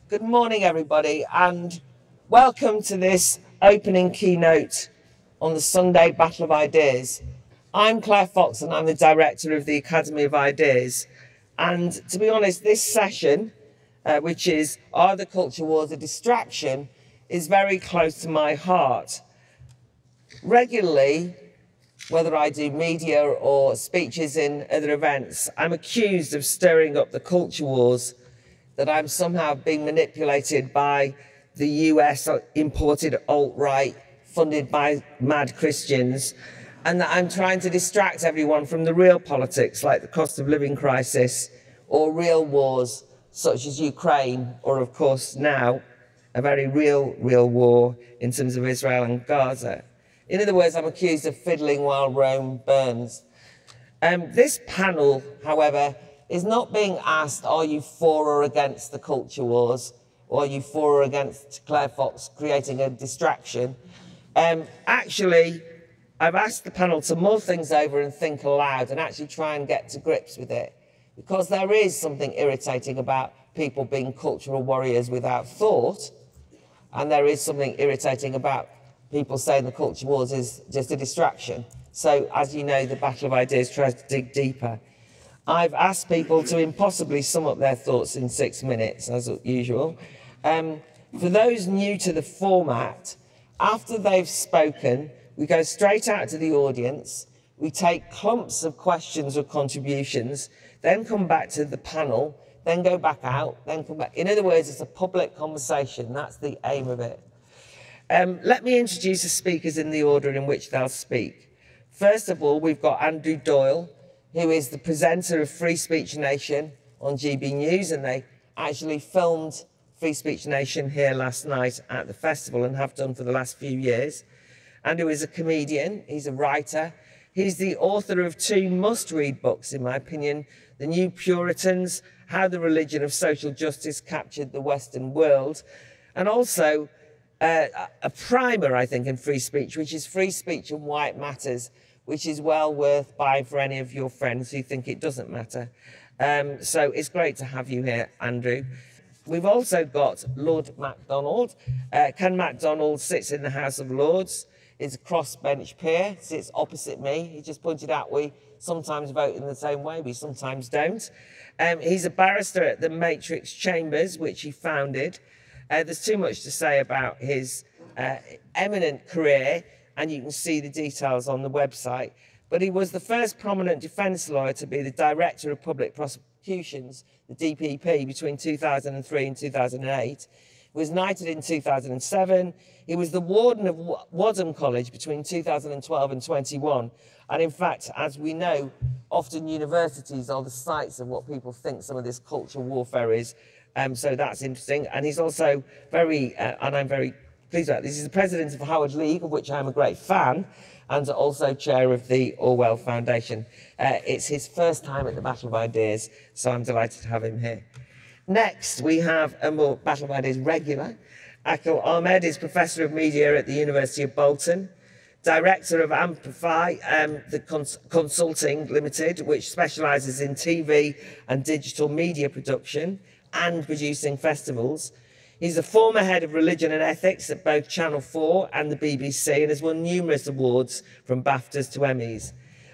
Good morning, everybody, and welcome to this opening keynote on the Sunday Battle of Ideas. I'm Claire Fox, and I'm the director of the Academy of Ideas. And to be honest, this session, which is Are the Culture Wars a Distraction, is very close to my heart. Regularly, whether I do media or speeches in other events, I'm accused of stirring up the culture wars, that I'm somehow being manipulated by the US imported alt-right funded by mad Christians, and that I'm trying to distract everyone from the real politics like the cost of living crisis or real wars such as Ukraine, or of course now a very real war in terms of Israel and Gaza. In other words, I'm accused of fiddling while Rome burns. This panel, however, is not being asked, are you for or against the culture wars, or are you for or against Claire Fox creating a distraction? Actually, I've asked the panel to mull things over and think aloud and actually try and get to grips with it, because there is something irritating about people being cultural warriors without thought, and there is something irritating about people saying the culture wars is just a distraction. So, as you know, the Battle of Ideas tries to dig deeper. I've asked people to impossibly sum up their thoughts in 6 minutes, as usual. For those new to the format, after they've spoken, we go straight out to the audience, we take clumps of questions or contributions, then come back to the panel, then go back out, then come back. In other words, it's a public conversation. That's the aim of it. Let me introduce the speakers in the order in which they'll speak. First of all, we've got Andrew Doyle, who is the presenter of Free Speech Nation on GB News, and they actually filmed Free Speech Nation here last night at the festival and have done for the last few years. Andrew is a comedian, he's a writer, he's the author of 2 must-read books, in my opinion, The New Puritans, How the Religion of Social Justice Captured the Western World, and also a primer, I think, in free speech, which is Free Speech and Why It Matters, which is well worth buying for any of your friends who think it doesn't matter. So it's great to have you here, Andrew. We've also got Lord Macdonald. Ken Macdonald sits in the House of Lords. He's a crossbench peer, sits opposite me. He just pointed out we sometimes vote in the same way, we sometimes don't. He's a barrister at the Matrix Chambers, which he founded. There's too much to say about his eminent career, and you can see the details on the website. But he was the first prominent defence lawyer to be the Director of Public Prosecutions, the DPP, between 2003 and 2008. He was knighted in 2007. He was the warden of Wadham College between 2012 and 21. And in fact, as we know, often universities are the sites of what people think some of this cultural warfare is. So that's interesting. And he's also very, and I'm very pleased about this, he's the president of Howard League, of which I'm a great fan, and also chair of the Orwell Foundation. It's his first time at the Battle of Ideas, so I'm delighted to have him here. Next, we have a more Battle of Ideas regular. Aaqil Ahmed is Professor of Media at the University of Bolton, Director of Amplify Consulting Ltd, which specialises in TV and digital media production and producing festivals. He's a former head of religion and ethics at both Channel 4 and the BBC, and has won numerous awards from BAFTAs to Emmys.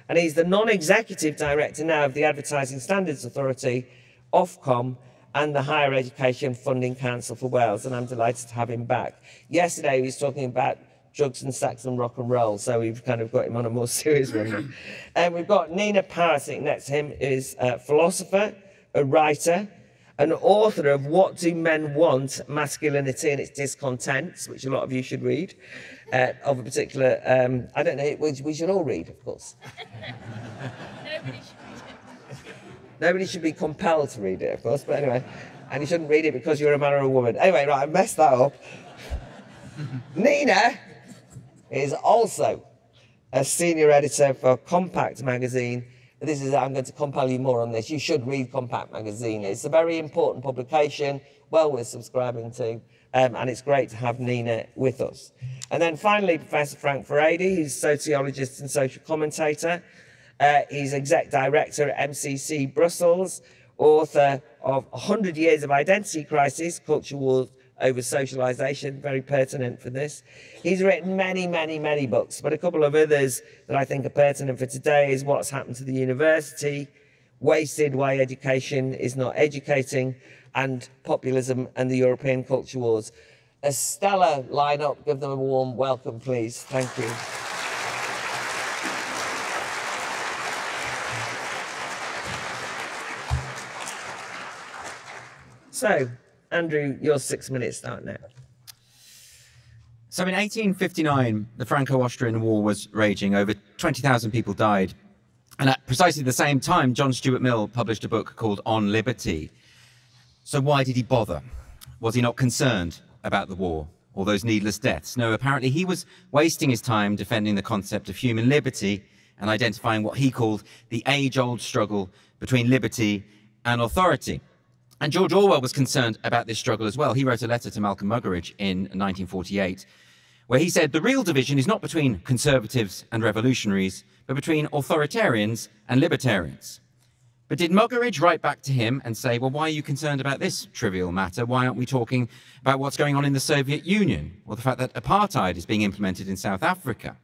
And he's the non-executive director now of the Advertising Standards Authority, Ofcom, and the Higher Education Funding Council for Wales, and I'm delighted to have him back. Yesterday he was talking about drugs and sex and rock and roll, so we've kind of got him on a more serious one. And we've got Nina Power sitting next to him, who is a philosopher, a writer, an author of What Do Men Want? Masculinity and Its Discontents, which a lot of you should read, of a particular, I don't know, we should all read, of course. Nobody should read it. Nobody should be compelled to read it, of course, but anyway, and you shouldn't read it because you're a man or a woman. Anyway, right, I messed that up. Nina is also a senior editor for Compact magazine I'm going to compel you more on this. You should read Compact magazine. It's a very important publication, well worth subscribing to, and it's great to have Nina with us. And then finally, Professor Frank Furedi, who's sociologist and social commentator. He's exec director at MCC Brussels, author of 100 Years of Identity Crisis, Culture Wars over Socialisation, very pertinent for this. He's written many, many, many books, but a couple of others that I think are pertinent for today is What's Happened to the University, Wasted, Why Education is Not Educating, and Populism and the European Culture Wars. A stellar lineup. Give them a warm welcome, please. Thank you. So, Andrew, your 6 minutes start now. So in 1859, the Franco-Austrian War was raging. Over 20,000 people died. And at precisely the same time, John Stuart Mill published a book called On Liberty. So why did he bother? Was he not concerned about the war, all those needless deaths? No, apparently he was wasting his time defending the concept of human liberty and identifying what he called the age-old struggle between liberty and authority. And George Orwell was concerned about this struggle as well. He wrote a letter to Malcolm Muggeridge in 1948, where he said, the real division is not between conservatives and revolutionaries, but between authoritarians and libertarians. But did Muggeridge write back to him and say, well, why are you concerned about this trivial matter? Why aren't we talking about what's going on in the Soviet Union, or the fact that apartheid is being implemented in South Africa?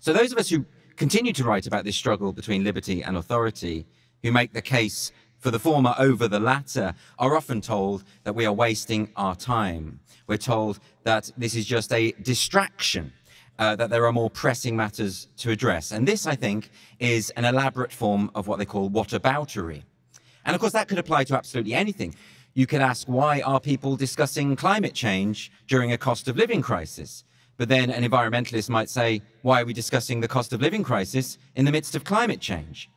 So those of us who continue to write about this struggle between liberty and authority, who make the case for the former over the latter, are often told that we are wasting our time. We're told that this is just a distraction, that there are more pressing matters to address. And this, I think, is an elaborate form of what they call whataboutery. And of course, that could apply to absolutely anything. You could ask, why are people discussing climate change during a cost of living crisis? But then an environmentalist might say, why are we discussing the cost of living crisis in the midst of climate change?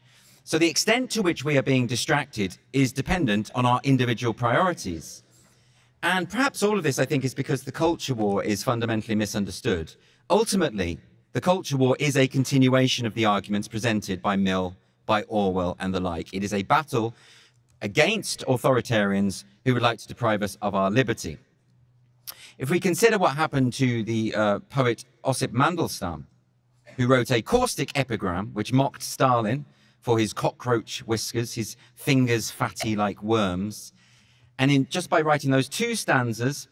So the extent to which we are being distracted is dependent on our individual priorities. And perhaps all of this, I think, is because the culture war is fundamentally misunderstood. Ultimately, the culture war is a continuation of the arguments presented by Mill, by Orwell and the like. It is a battle against authoritarians who would like to deprive us of our liberty. If we consider what happened to the poet Osip Mandelstam, who wrote a caustic epigram which mocked Stalin for his cockroach whiskers, his fingers fatty like worms. And just by writing those two stanzas,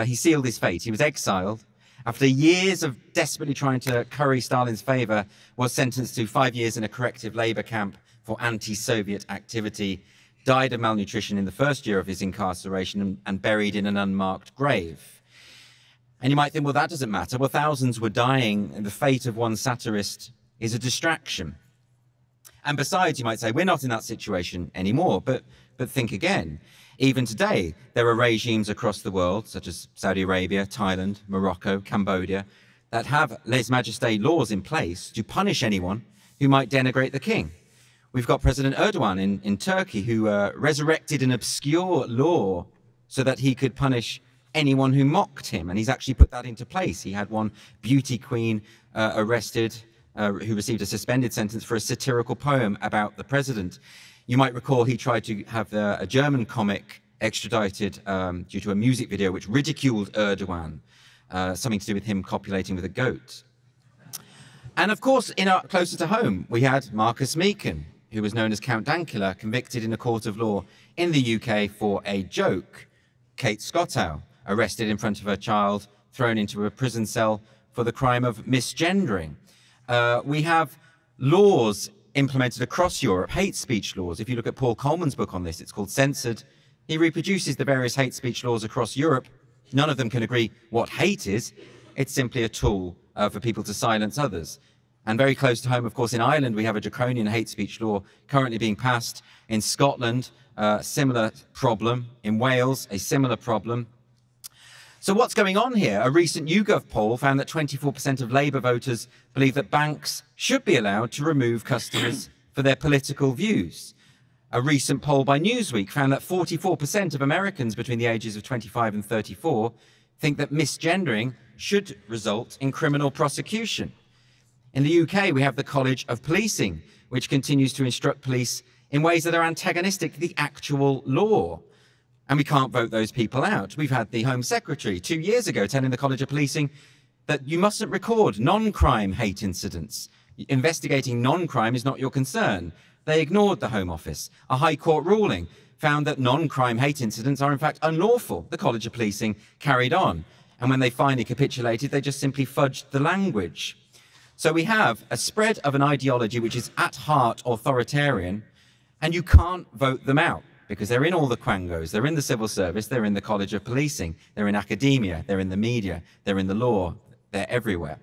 he sealed his fate. He was exiled. After years of desperately trying to curry Stalin's favor, was sentenced to 5 years in a corrective labor camp for anti-Soviet activity, died of malnutrition in the first year of his incarceration, and buried in an unmarked grave. And you might think, well, that doesn't matter. Well, thousands were dying, and the fate of one satirist is a distraction. And besides, you might say, we're not in that situation anymore, but think again. Even today, there are regimes across the world, such as Saudi Arabia, Thailand, Morocco, Cambodia, that have lèse-majesté laws in place to punish anyone who might denigrate the king. We've got President Erdogan in Turkey, who resurrected an obscure law so that he could punish anyone who mocked him, and he's actually put that into place. He had one beauty queen arrested, who received a suspended sentence for a satirical poem about the president. You might recall he tried to have a German comic extradited due to a music video which ridiculed Erdogan, something to do with him copulating with a goat. And of course, closer to home, we had Marcus Meekin, who was known as Count Dankula, convicted in a court of law in the UK for a joke. Kate Scottow, arrested in front of her child, thrown into a prison cell for the crime of misgendering. We have laws implemented across Europe, hate speech laws. If you look at Paul Coleman's book on this, it's called Censored. He reproduces the various hate speech laws across Europe. None of them can agree what hate is. It's simply a tool for people to silence others. And very close to home, of course, in Ireland, we have a draconian hate speech law currently being passed. In Scotland, a similar problem. In Wales, a similar problem. So what's going on here? A recent YouGov poll found that 24% of Labour voters believe that banks should be allowed to remove customers for their political views. A recent poll by Newsweek found that 44% of Americans between the ages of 25 and 34 think that misgendering should result in criminal prosecution. In the UK, we have the College of Policing, which continues to instruct police in ways that are antagonistic to the actual law. And we can't vote those people out. We've had the Home Secretary 2 years ago telling the College of Policing that you mustn't record non-crime hate incidents. Investigating non-crime is not your concern. They ignored the Home Office. A High Court ruling found that non-crime hate incidents are in fact unlawful. The College of Policing carried on. And when they finally capitulated, they just simply fudged the language. So we have a spread of an ideology which is at heart authoritarian, and you can't vote them out because they're in all the quangos. They're in the civil service, they're in the College of Policing, they're in academia, they're in the media, they're in the law, they're everywhere.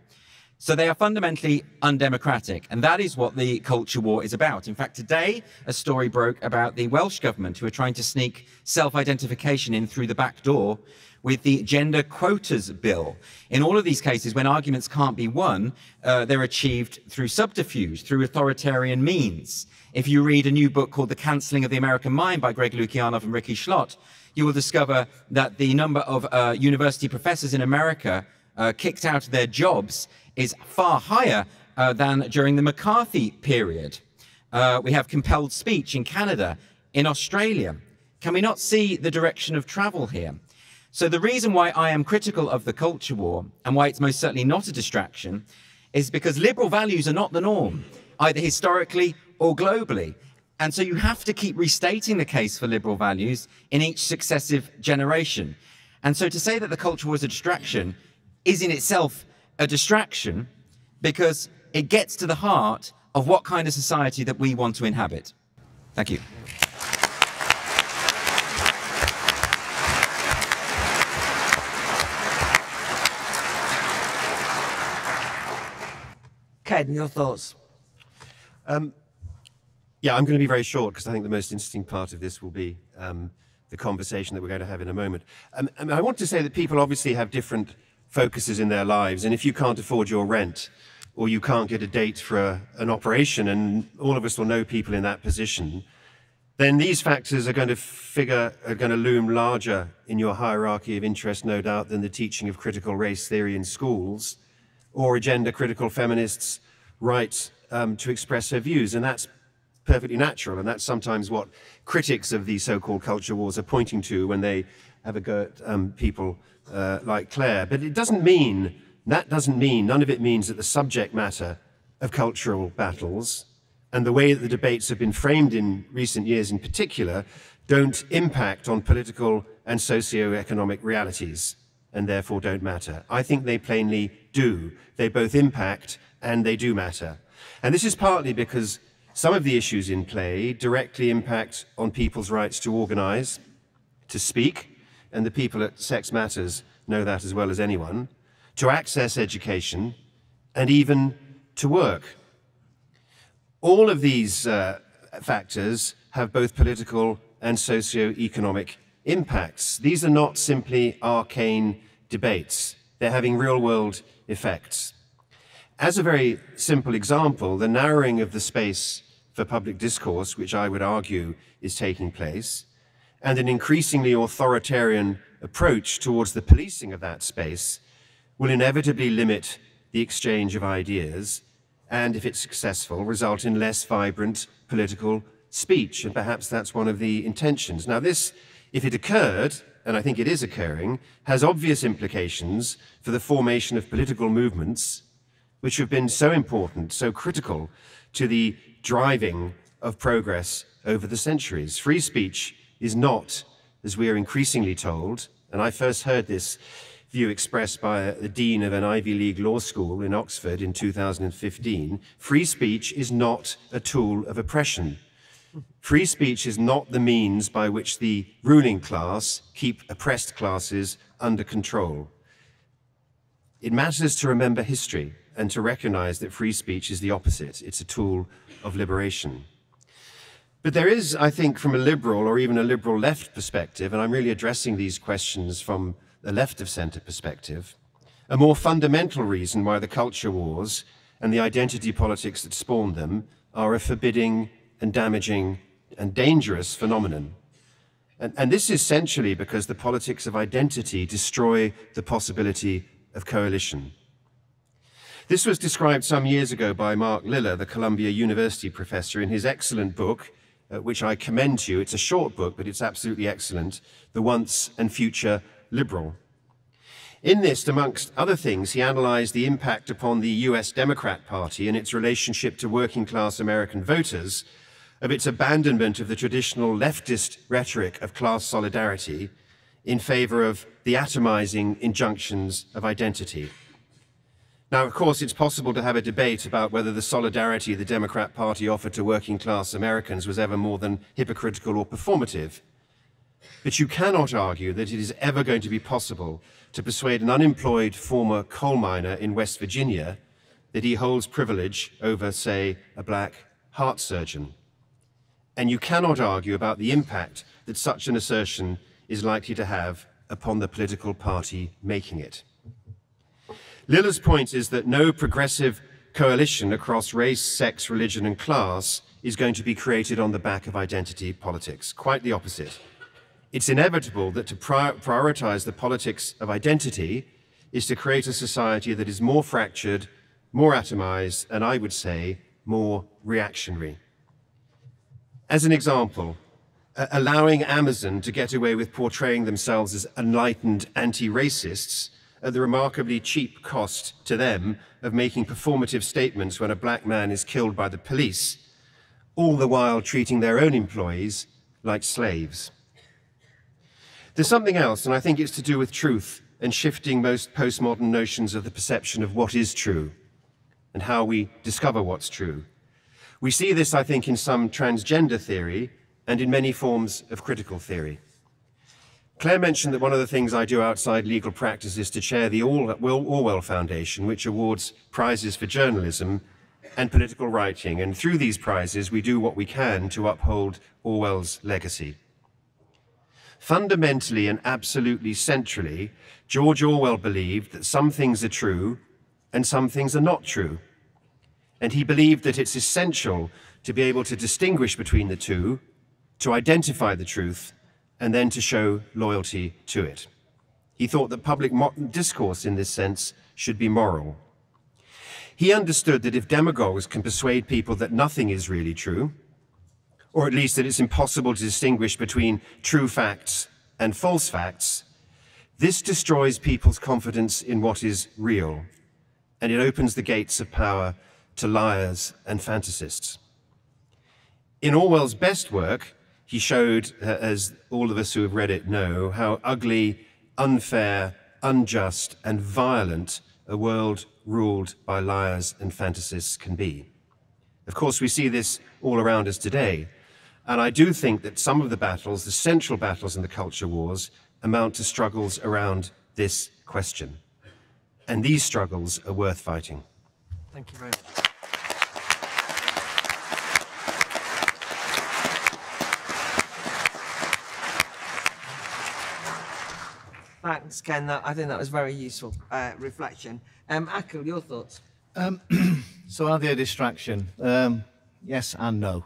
So they are fundamentally undemocratic, and that is what the culture war is about. In fact, today, a story broke about the Welsh government who are trying to sneak self-identification in through the back door with the gender quotas bill. In all of these cases, when arguments can't be won, they're achieved through subterfuge, through authoritarian means. If you read a new book called The Cancelling of the American Mind by Greg Lukianoff and Ricky Schlott, you will discover that the number of university professors in America kicked out of their jobs is far higher than during the McCarthy period. We have compelled speech in Canada, in Australia. Can we not see the direction of travel here? So the reason why I am critical of the culture war, and why it's most certainly not a distraction, is because liberal values are not the norm, either historically or globally. And so you have to keep restating the case for liberal values in each successive generation. And so to say that the culture war is a distraction is in itself a distraction, because it gets to the heart of what kind of society that we want to inhabit. Thank you. Ken, your thoughts? Yeah, I'm going to be very short because I think the most interesting part of this will be the conversation that we're going to have in a moment. I want to say that people obviously have different focuses in their lives, and if you can't afford your rent or you can't get a date for an operation, and all of us will know people in that position, then these factors are going to loom larger in your hierarchy of interest, no doubt, than the teaching of critical race theory in schools or a gender-critical feminist's right to express her views. And that's perfectly natural, and that's sometimes what critics of these so-called culture wars are pointing to when they have a go at people like Claire. But it doesn't mean, none of it means that the subject matter of cultural battles and the way that the debates have been framed in recent years in particular don't impact on political and socio-economic realities and therefore don't matter. I think they plainly do. They both impact and they do matter. And this is partly because some of the issues in play directly impact on people's rights to organize, to speak, and the people at Sex Matters know that as well as anyone, to access education, and even to work. All of these factors have both political and socio-economic impacts. These are not simply arcane debates. They're having real-world effects. As a very simple example, the narrowing of the space for public discourse, which I would argue is taking place, and an increasingly authoritarian approach towards the policing of that space will inevitably limit the exchange of ideas and, if it's successful, result in less vibrant political speech. And perhaps that's one of the intentions. Now this, if it occurred, and I think it is occurring, has obvious implications for the formation of political movements which have been so important, so critical to the driving of progress over the centuries. Free speech is not, as we are increasingly told, and I first heard this view expressed by the dean of an Ivy League law school in Oxford in 2015, free speech is not a tool of oppression. Free speech is not the means by which the ruling class keep oppressed classes under control. It matters to remember history and to recognize that free speech is the opposite. It's a tool of liberation. But there is, I think, from a liberal or even a liberal left perspective, and I'm really addressing these questions from the left of center perspective, a more fundamental reason why the culture wars and the identity politics that spawned them are a forbidding and damaging and dangerous phenomenon. And this is essentially because the politics of identity destroy the possibility of coalition. This was described some years ago by Mark Liller, the Columbia University professor, in his excellent book, which I commend to you. It's a short book, but it's absolutely excellent, The Once and Future Liberal. In this, amongst other things, he analyzed the impact upon the US Democrat Party and its relationship to working-class American voters of its abandonment of the traditional leftist rhetoric of class solidarity in favor of the atomizing injunctions of identity. Now, of course, it's possible to have a debate about whether the solidarity the Democrat Party offered to working-class Americans was ever more than hypocritical or performative. But you cannot argue that it is ever going to be possible to persuade an unemployed former coal miner in West Virginia that he holds privilege over, say, a black heart surgeon. And you cannot argue about the impact that such an assertion is likely to have upon the political party making it. Liller's point is that no progressive coalition across race, sex, religion, and class is going to be created on the back of identity politics. Quite the opposite. It's inevitable that to prioritize the politics of identity is to create a society that is more fractured, more atomized, and I would say more reactionary. As an example, allowing Amazon to get away with portraying themselves as enlightened anti-racists at the remarkably cheap cost to them of making performative statements when a black man is killed by the police, all the while treating their own employees like slaves. There's something else, and I think it's to do with truth and shifting most postmodern notions of the perception of what is true and how we discover what's true. We see this, I think, in some transgender theory and in many forms of critical theory. Claire mentioned that one of the things I do outside legal practice is to chair the Orwell Foundation, which awards prizes for journalism and political writing. And through these prizes, we do what we can to uphold Orwell's legacy. Fundamentally and absolutely centrally, George Orwell believed that some things are true and some things are not true. And he believed that it's essential to be able to distinguish between the two, to identify the truth, and then to show loyalty to it. He thought that public discourse in this sense should be moral. He understood that if demagogues can persuade people that nothing is really true, or at least that it's impossible to distinguish between true facts and false facts, this destroys people's confidence in what is real, and it opens the gates of power to liars and fantasists. In Orwell's best work, he showed, as all of us who have read it know, how ugly, unfair, unjust, and violent a world ruled by liars and fantasists can be. Of course, we see this all around us today, and I do think that some of the battles, the central battles in the culture wars, amount to struggles around this question. And these struggles are worth fighting. Thank you very much. Thanks, Ken. I think that was very useful reflection. Aaqil, your thoughts? So are they a distraction? Yes and no.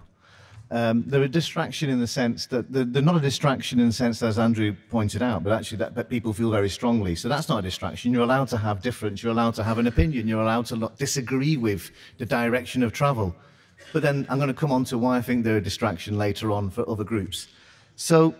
They're a distraction in the sense that they're not a distraction in the sense, as Andrew pointed out, but actually that people feel very strongly. So that's not a distraction. You're allowed to have difference. You're allowed to have an opinion. You're allowed to disagree with the direction of travel. But then I'm going to come on to why I think they're a distraction later on for other groups. So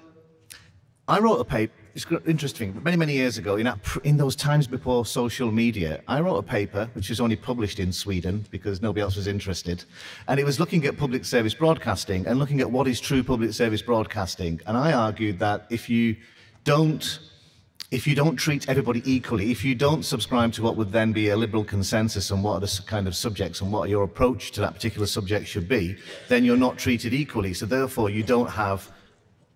I wrote a paper. It's interesting. Many years ago, in those times before social media, I wrote a paper which was only published in Sweden because nobody else was interested, and it was looking at public service broadcasting and looking at what is true public service broadcasting. And I argued that if you don't treat everybody equally, if you don't subscribe to what would then be a liberal consensus on what are the kind of subjects and what your approach to that particular subject should be, then you're not treated equally. So therefore, you don't have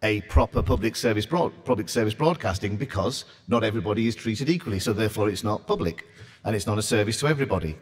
a proper public service broadcasting because not everybody is treated equally, so therefore it's not public and it's not a service to everybody.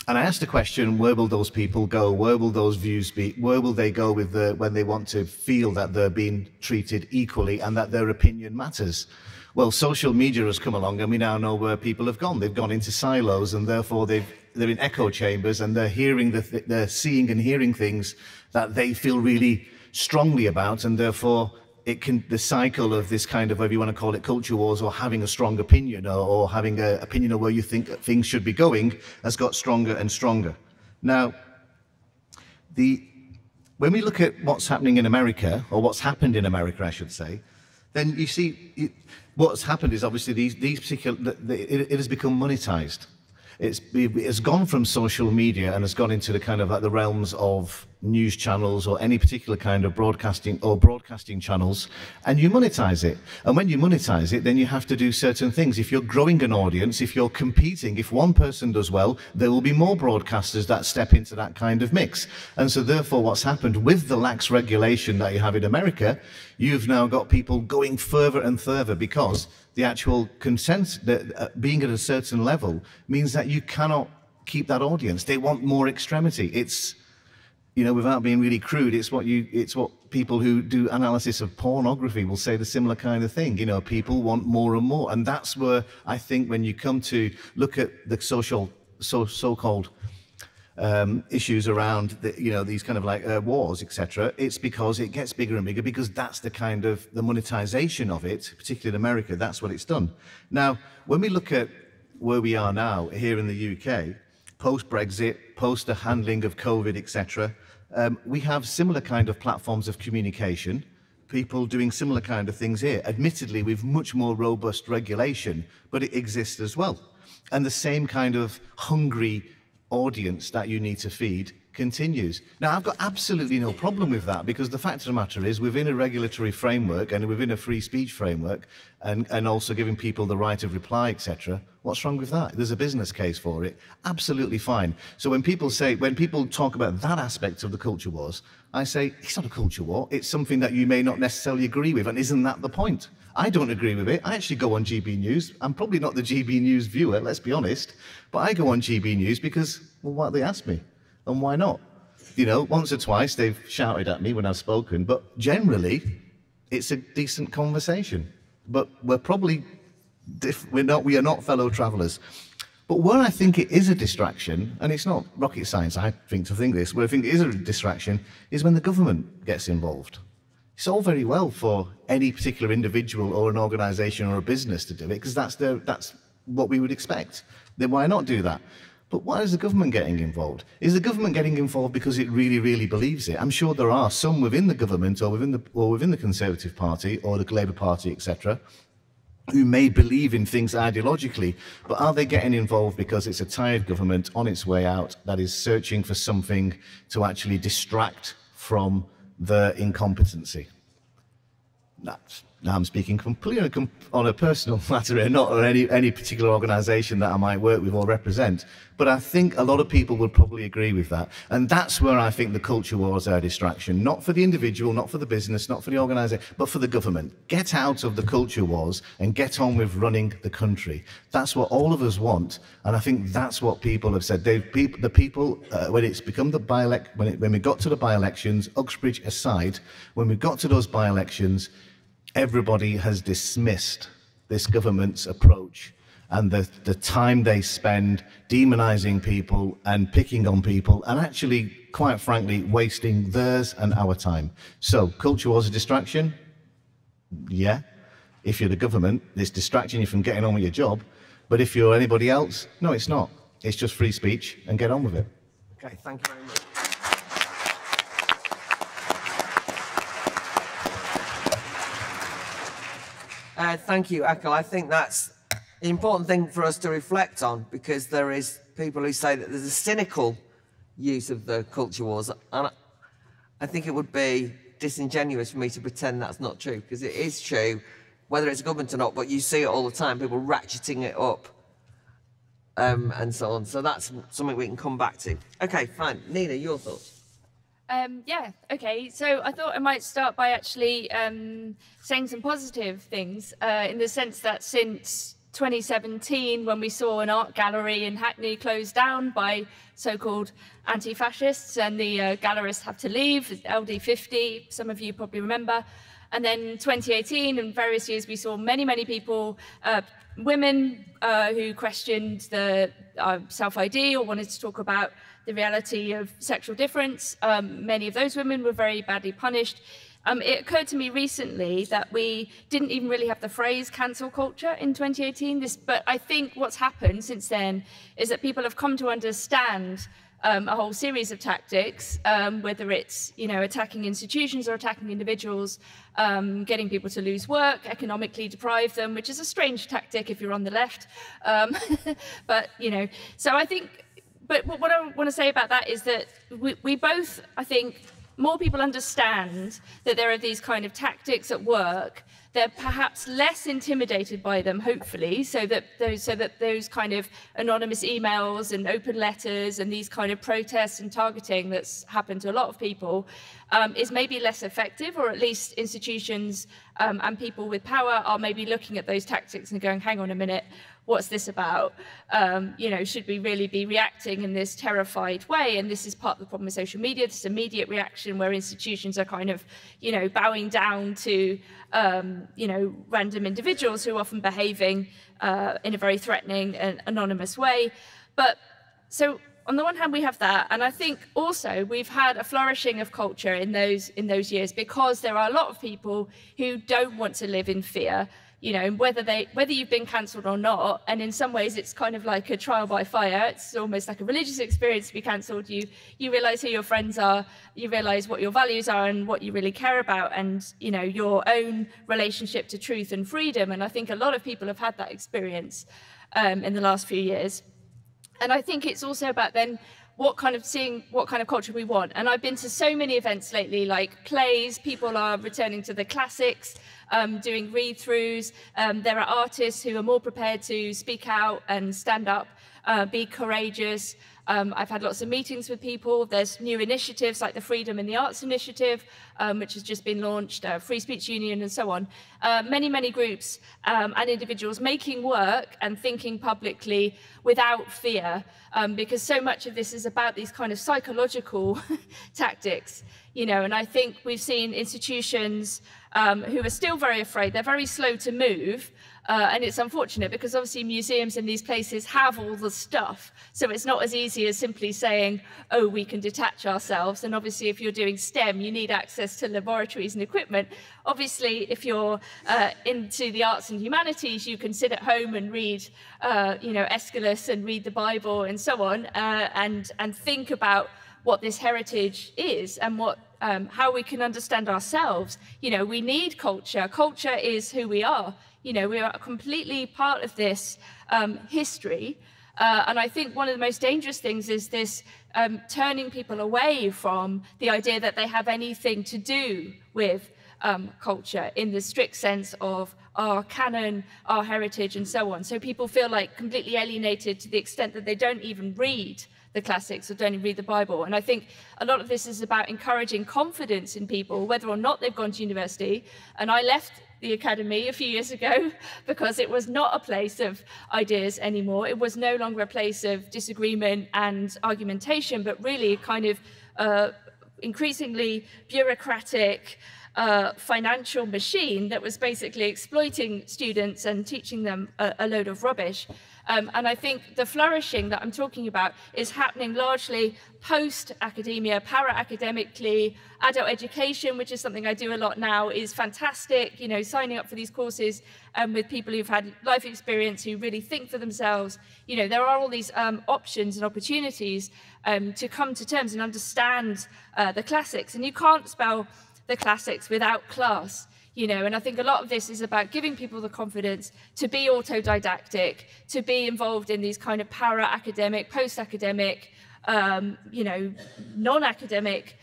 And I asked the question, where will those people go? Where will those views be? Where will they go with when they want to feel that they're being treated equally and that their opinion matters? Well, social media has come along and we now know where people have gone. They've gone into silos and therefore they're in echo chambers and they're seeing and hearing things that they feel really strongly about, and therefore the cycle of this kind of, whatever you want to call it, culture wars, or having a strong opinion, or having an opinion of where you think that things should be going, has got stronger and stronger. Now, when we look at what's happening in America, or what's happened in America, I should say, then you see what's happened is obviously these particular, it has become monetized. It's gone from social media and has gone into the kind of like the realms of news channels or any particular kind of broadcasting channels, and you monetize it. And when you monetize it, then you have to do certain things. If you're growing an audience, if you're competing, if one person does well, there will be more broadcasters that step into that kind of mix. And so therefore what's happened with the lax regulation that you have in America, you've now got people going further and further, because the actual consent, being at a certain level, means that you cannot keep that audience. They want more extremity. It's, you know, without being really crude, it's what people who do analysis of pornography will say, the similar kind of thing. You know, people want more and more. And that's where I think when you come to look at the so-called issues around these kind of like wars, etc., it's because it gets bigger and bigger, because that's the kind of the monetization of it, particularly in America. That's what it's done. Now, when we look at where we are now here in the UK, post-Brexit, post the handling of COVID, etc., we have similar kind of platforms of communication, people doing similar kind of things here, admittedly with much more robust regulation, but it exists as well. And the same kind of hungry audience that you need to feed continues. Now, I've got absolutely no problem with that, because the fact of the matter is, within a regulatory framework and within a free speech framework, and also giving people the right of reply, etc., what's wrong with that? There's a business case for it. Absolutely fine. So when people talk about that aspect of the culture wars, I say, it's not a culture war. It's something that you may not necessarily agree with, and isn't that the point? I don't agree with it. I actually go on GB News. I'm probably not the GB News viewer, let's be honest, but I go on GB News because, well, why they asked me? And why not? You know, once or twice they've shouted at me when I've spoken, but generally it's a decent conversation. But we're probably, we are not fellow travellers. But where I think it is a distraction, and it's not rocket science, I think, to think this, where I think it is a distraction is when the government gets involved. It's all very well for any particular individual or an organisation or a business to do it, because that's what we would expect. Then why not do that? But why is the government getting involved? Is the government getting involved because it really, really believes it? I'm sure there are some within the government or within the Conservative Party or the Labour Party, etc., who may believe in things ideologically, but are they getting involved because it's a tired government on its way out that is searching for something to actually distract from their incompetency? Now I'm speaking completely on a personal matter here, not on any particular organisation that I might work with or represent. But I think a lot of people would probably agree with that. And that's where I think the culture wars are a distraction. Not for the individual, not for the business, not for the organisation, but for the government. Get out of the culture wars and get on with running the country. That's what all of us want. And I think that's what people have said. When it's become when we got to the by-elections, Uxbridge aside, when we got to those by-elections, everybody has dismissed this government's approach and the time they spend demonising people and picking on people and actually, quite frankly, wasting theirs and our time. So, culture was a distraction? Yeah. If you're the government, it's distracting you from getting on with your job. But if you're anybody else, no, it's not. It's just free speech, and get on with it. Okay, thank you very much. Thank you, Aaqil. I think that's an important thing for us to reflect on, because there is people who say that there's a cynical use of the culture wars, and I think it would be disingenuous for me to pretend that's not true, because it is true, whether it's government or not, but you see it all the time, people ratcheting it up and so on. So that's something we can come back to. Okay, fine. Nina, your thoughts? Yeah, okay. So I thought I might start by actually saying some positive things in the sense that since 2017, when we saw an art gallery in Hackney closed down by so-called anti-fascists and the gallerists had to leave, LD50, some of you probably remember. And then 2018 and various years, we saw many, many people, women who questioned the self-ID or wanted to talk about the reality of sexual difference. Many of those women were very badly punished. It occurred to me recently that we didn't even really have the phrase cancel culture in 2018, but I think what's happened since then is that people have come to understand a whole series of tactics, whether it's attacking institutions or attacking individuals, getting people to lose work, economically deprive them, which is a strange tactic if you're on the left. But so I think. But what I want to say about that is that we both, I think, more people understand that there are these kind of tactics at work. They're perhaps less intimidated by them, hopefully, so that those kind of anonymous emails and open letters and these kind of protests and targeting that's happened to a lot of people is maybe less effective, or at least institutions and people with power are maybe looking at those tactics and going, hang on a minute, what's this about? Should we really be reacting in this terrified way? And this is part of the problem with social media, this immediate reaction where institutions are kind of, bowing down to, random individuals who are often behaving in a very threatening and anonymous way. But so on the one hand, we have that. And I think also we've had a flourishing of culture in those years because there are a lot of people who don't want to live in fear. Whether you've been cancelled or not, and in some ways it's kind of like a trial by fire. It's almost like a religious experience to be cancelled. You realise who your friends are, you realise what your values are and what you really care about, and your own relationship to truth and freedom. And I think a lot of people have had that experience in the last few years. And I think it's also about then what kind of culture we want. And I've been to so many events lately, like plays, people are returning to the classics, doing read-throughs. There are artists who are more prepared to speak out and stand up, be courageous. I've had lots of meetings with people. There's new initiatives like the Freedom in the Arts Initiative, which has just been launched, Free Speech Union and so on. Many groups and individuals making work and thinking publicly without fear, because so much of this is about these kind of psychological tactics, and I think we've seen institutions who are still very afraid. They're very slow to move. And it's unfortunate because obviously museums in these places have all the stuff. So it's not as easy as simply saying, oh, we can detach ourselves. And obviously if you're doing STEM, you need access to laboratories and equipment. Obviously, if you're into the arts and humanities, you can sit at home and read, Aeschylus and read the Bible and so on, and think about what this heritage is and how we can understand ourselves. We need culture. Culture is who we are. We are completely part of this history. And I think one of the most dangerous things is this turning people away from the idea that they have anything to do with culture in the strict sense of our canon, our heritage, and so on. So people feel like completely alienated to the extent that they don't even read the classics or don't even read the Bible. And I think a lot of this is about encouraging confidence in people, whether or not they've gone to university. And I left the academy a few years ago because it was not a place of ideas anymore. It was no longer a place of disagreement and argumentation, but really a kind of increasingly bureaucratic financial machine that was basically exploiting students and teaching them a load of rubbish. And I think the flourishing that I'm talking about is happening largely post-academia, para-academically. Adult education, which is something I do a lot now, is fantastic. Signing up for these courses with people who've had life experience, who really think for themselves. There are all these options and opportunities to come to terms and understand the classics. And you can't spell the classics without class. And I think a lot of this is about giving people the confidence to be autodidactic, to be involved in these kind of para-academic, post-academic, non-academic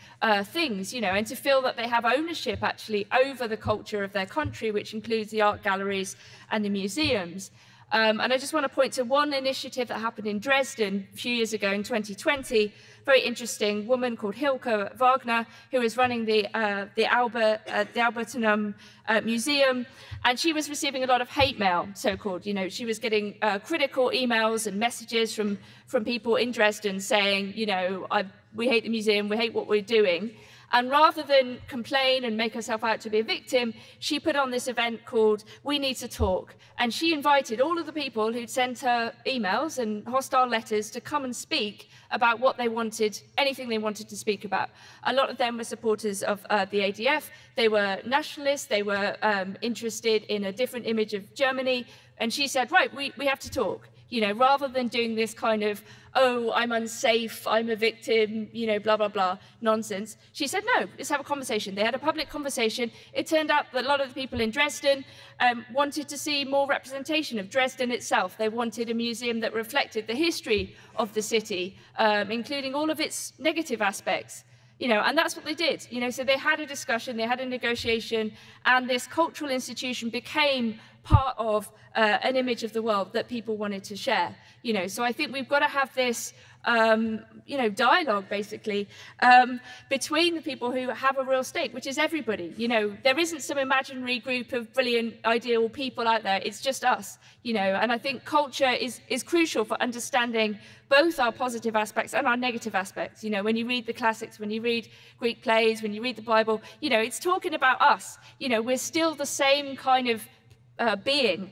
things, and to feel that they have ownership actually over the culture of their country, which includes the art galleries and the museums. And I just want to point to one initiative that happened in Dresden a few years ago in 2020. Very interesting woman called Hilke Wagner, who is running the Albertinum Museum, and she was receiving a lot of hate mail, so-called. She was getting critical emails and messages from people in Dresden saying, we hate the museum, we hate what we're doing. And rather than complain and make herself out to be a victim, she put on this event called We Need to Talk. And she invited all of the people who'd sent her emails and hostile letters to come and speak about what they wanted, anything they wanted to speak about. A lot of them were supporters of the ADF. They were nationalists. They were interested in a different image of Germany. And she said, right, we have to talk. You know, rather than doing this kind of, oh, I'm unsafe, I'm a victim, you know, blah, blah, blah, nonsense. She said, no, let's have a conversation. They had a public conversation. It turned out that a lot of the people in Dresden wanted to see more representation of Dresden itself. They wanted a museum that reflected the history of the city, including all of its negative aspects. You know, and that's what they did. You know, so they had a discussion, they had a negotiation, and this cultural institution became part of an image of the world that people wanted to share. You know, so I think we've got to have this, you know, dialogue basically between the people who have a real stake, which is everybody. You know, there isn't some imaginary group of brilliant, ideal people out there. It's just us. You know, and I think culture is crucial for understanding both our positive aspects and our negative aspects. You know, when you read the classics, when you read Greek plays, when you read the Bible, you know, it's talking about us. You know, we're still the same kind of being.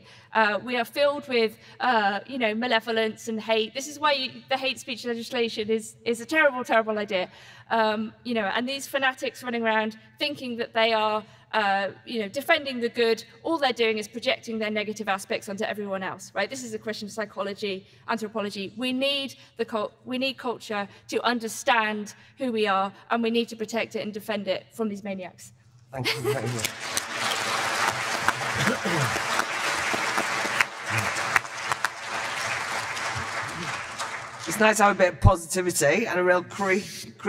We are filled with, you know, malevolence and hate. This is why the hate speech legislation is a terrible, terrible idea. You know, and these fanatics running around thinking that they are, you know, defending the good, all they're doing is projecting their negative aspects onto everyone else, right? This is a question of psychology, anthropology. We need culture to understand who we are, and we need to protect it and defend it from these maniacs. Thank you very much. It's nice to have a bit of positivity and a real cri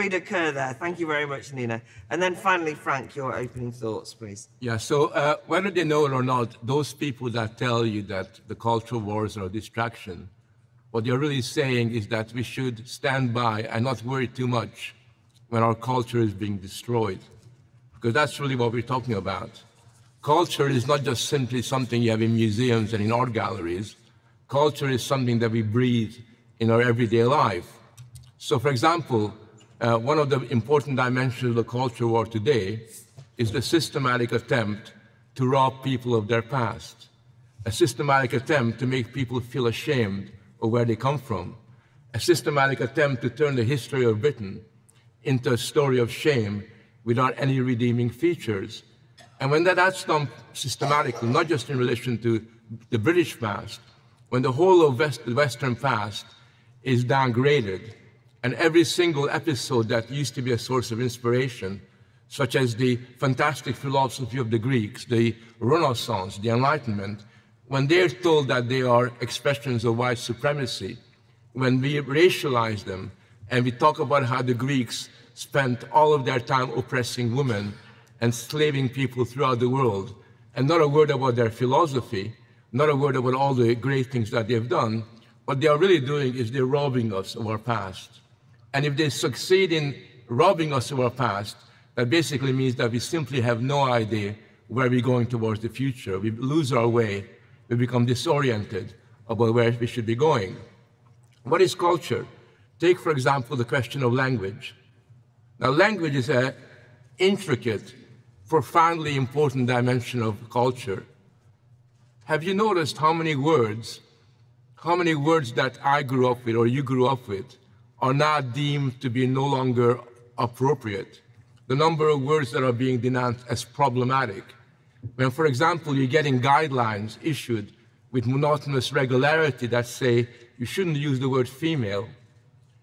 de coeur there. Thank you very much, Nina. And then finally, Frank, your opening thoughts, please. Yeah, so whether they know it or not, those people that tell you that the cultural wars are a distraction, what they're really saying is that we should stand by and not worry too much when our culture is being destroyed. Because that's really what we're talking about. Culture is not just simply something you have in museums and in art galleries. Culture is something that we breathe in our everyday life. So, for example, one of the important dimensions of the culture war today is the systematic attempt to rob people of their past, a systematic attempt to make people feel ashamed of where they come from, a systematic attempt to turn the history of Britain into a story of shame without any redeeming features. And when that's done systematically, not just in relation to the British past, when the whole of the Western past is downgraded, and every single episode that used to be a source of inspiration, such as the fantastic philosophy of the Greeks, the Renaissance, the Enlightenment, when they're told that they are expressions of white supremacy, when we racialize them, and we talk about how the Greeks spent all of their time oppressing women and slaving people throughout the world, and not a word about their philosophy, not a word about all the great things that they've done, what they are really doing is they're robbing us of our past. And if they succeed in robbing us of our past, that basically means that we simply have no idea where we're going towards the future. We lose our way. We become disoriented about where we should be going. What is culture? Take, for example, the question of language. Now, language is an intricate, profoundly important dimension of culture. Have you noticed how many words that I grew up with or you grew up with are now deemed to be no longer appropriate? The number of words that are being denounced as problematic. When, for example, you're getting guidelines issued with monotonous regularity that say you shouldn't use the word female,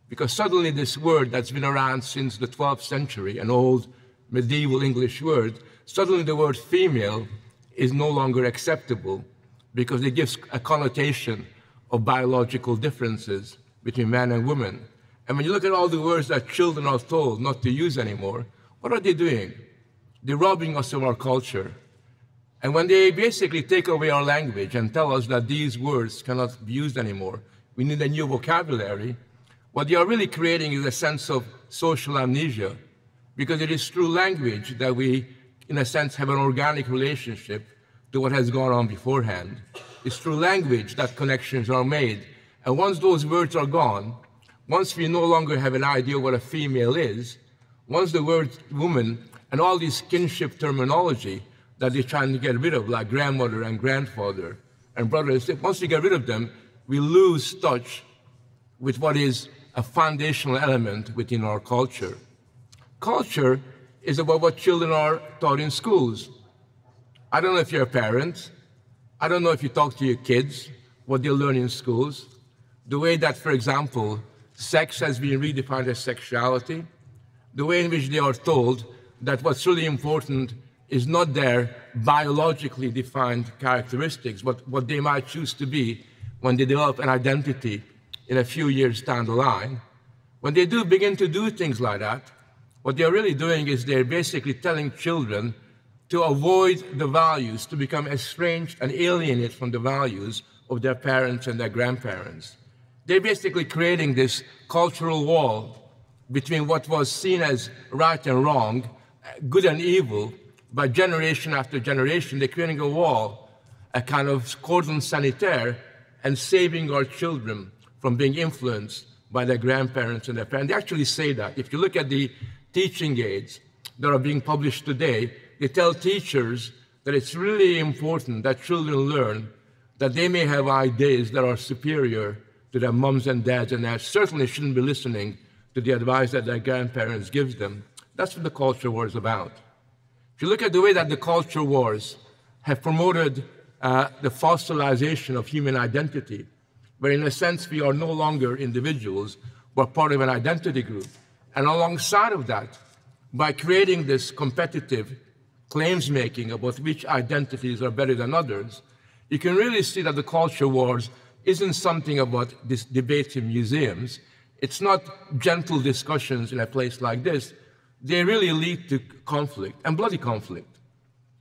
because suddenly this word that's been around since the 12th century, an old medieval English word, suddenly the word female is no longer acceptable because it gives a connotation of biological differences between men and women. And when you look at all the words that children are told not to use anymore, what are they doing? They're robbing us of our culture. And when they basically take away our language and tell us that these words cannot be used anymore, we need a new vocabulary, what they are really creating is a sense of social amnesia, because it is through language that we, in a sense, have an organic relationship to what has gone on beforehand. It's through language that connections are made. And once those words are gone, once we no longer have an idea what a female is, Once the word woman and all this kinship terminology that they're trying to get rid of, like grandmother and grandfather and brother, once we get rid of them, we lose touch with what is a foundational element within our culture. Culture is about what children are taught in schools. I don't know if you're a parent. I don't know if you talk to your kids, what they learn in schools. The way that, for example, sex has been redefined as sexuality. The way in which they are told that what's really important is not their biologically defined characteristics, but what they might choose to be when they develop an identity in a few years down the line. When they do begin to do things like that, what they're really doing is they're basically telling children to avoid the values, to become estranged and alienated from the values of their parents and their grandparents. They're basically creating this cultural wall between what was seen as right and wrong, good and evil. By generation after generation, they're creating a wall, a kind of cordon sanitaire, and saving our children from being influenced by their grandparents and their parents. They actually say that. If you look at the teaching aids that are being published today, they tell teachers that it's really important that children learn that they may have ideas that are superior to their moms and dads, and that certainly shouldn't be listening to the advice that their grandparents give them. That's what the culture war is about. If you look at the way that the culture wars have promoted the fossilization of human identity, where in a sense we are no longer individuals, but part of an identity group. And alongside of that, by creating this competitive claims making about which identities are better than others, you can really see that the culture wars isn't something about this debate in museums. It's not gentle discussions in a place like this. They really lead to conflict, and bloody conflict.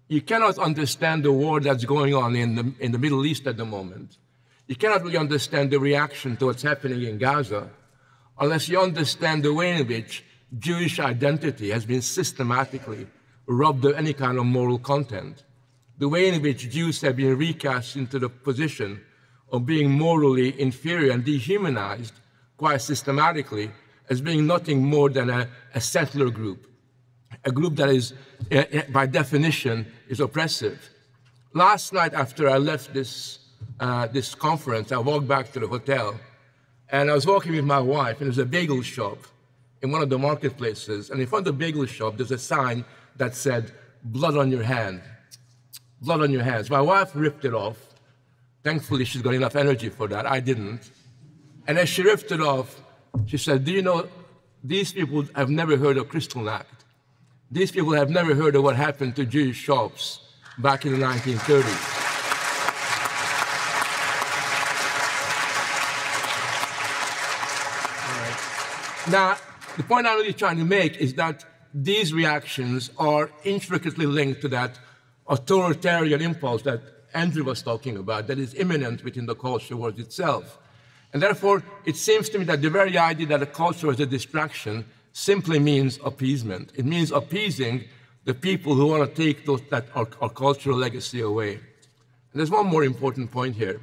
You cannot understand the war that's going on in the Middle East at the moment. You cannot really understand the reaction to what's happening in Gaza unless you understand the way in which Jewish identity has been systematically robbed of any kind of moral content, the way in which Jews have been recast into the position of being morally inferior and dehumanized quite systematically as being nothing more than a settler group, a group that is, by definition, is oppressive. Last night after I left this conference, I walked back to the hotel, and I was walking with my wife, and there's a bagel shop in one of the marketplaces, and in front of the bagel shop, there's a sign that said, "Blood on your hand, blood on your hands." My wife ripped it off. Thankfully, she's got enough energy for that. I didn't. And as she ripped it off, she said, "Do you know, these people have never heard of Kristallnacht. These people have never heard of what happened to Jewish shops back in the 1930s. Now, the point I'm really trying to make is that these reactions are intricately linked to that authoritarian impulse that Andrew was talking about, that is imminent within the culture wars itself. And therefore, it seems to me that the very idea that a culture is a distraction simply means appeasement. It means appeasing the people who want to take our cultural legacy away. And there's one more important point here.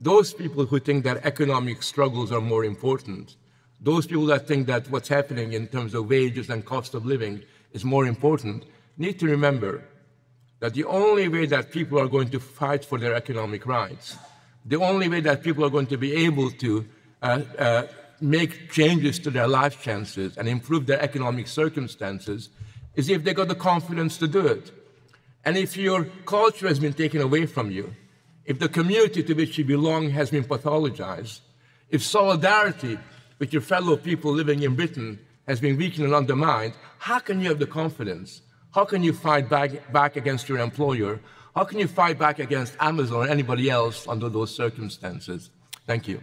Those people who think that economic struggles are more important, those people that think that what's happening in terms of wages and cost of living is more important, need to remember that the only way that people are going to fight for their economic rights, the only way that people are going to be able to make changes to their life chances and improve their economic circumstances is if they got the confidence to do it. And if your culture has been taken away from you, if the community to which you belong has been pathologized, if solidarity with your fellow people living in Britain has been weakened and undermined, how can you have the confidence? How can you fight back against your employer? How can you fight back against Amazon or anybody else under those circumstances? Thank you.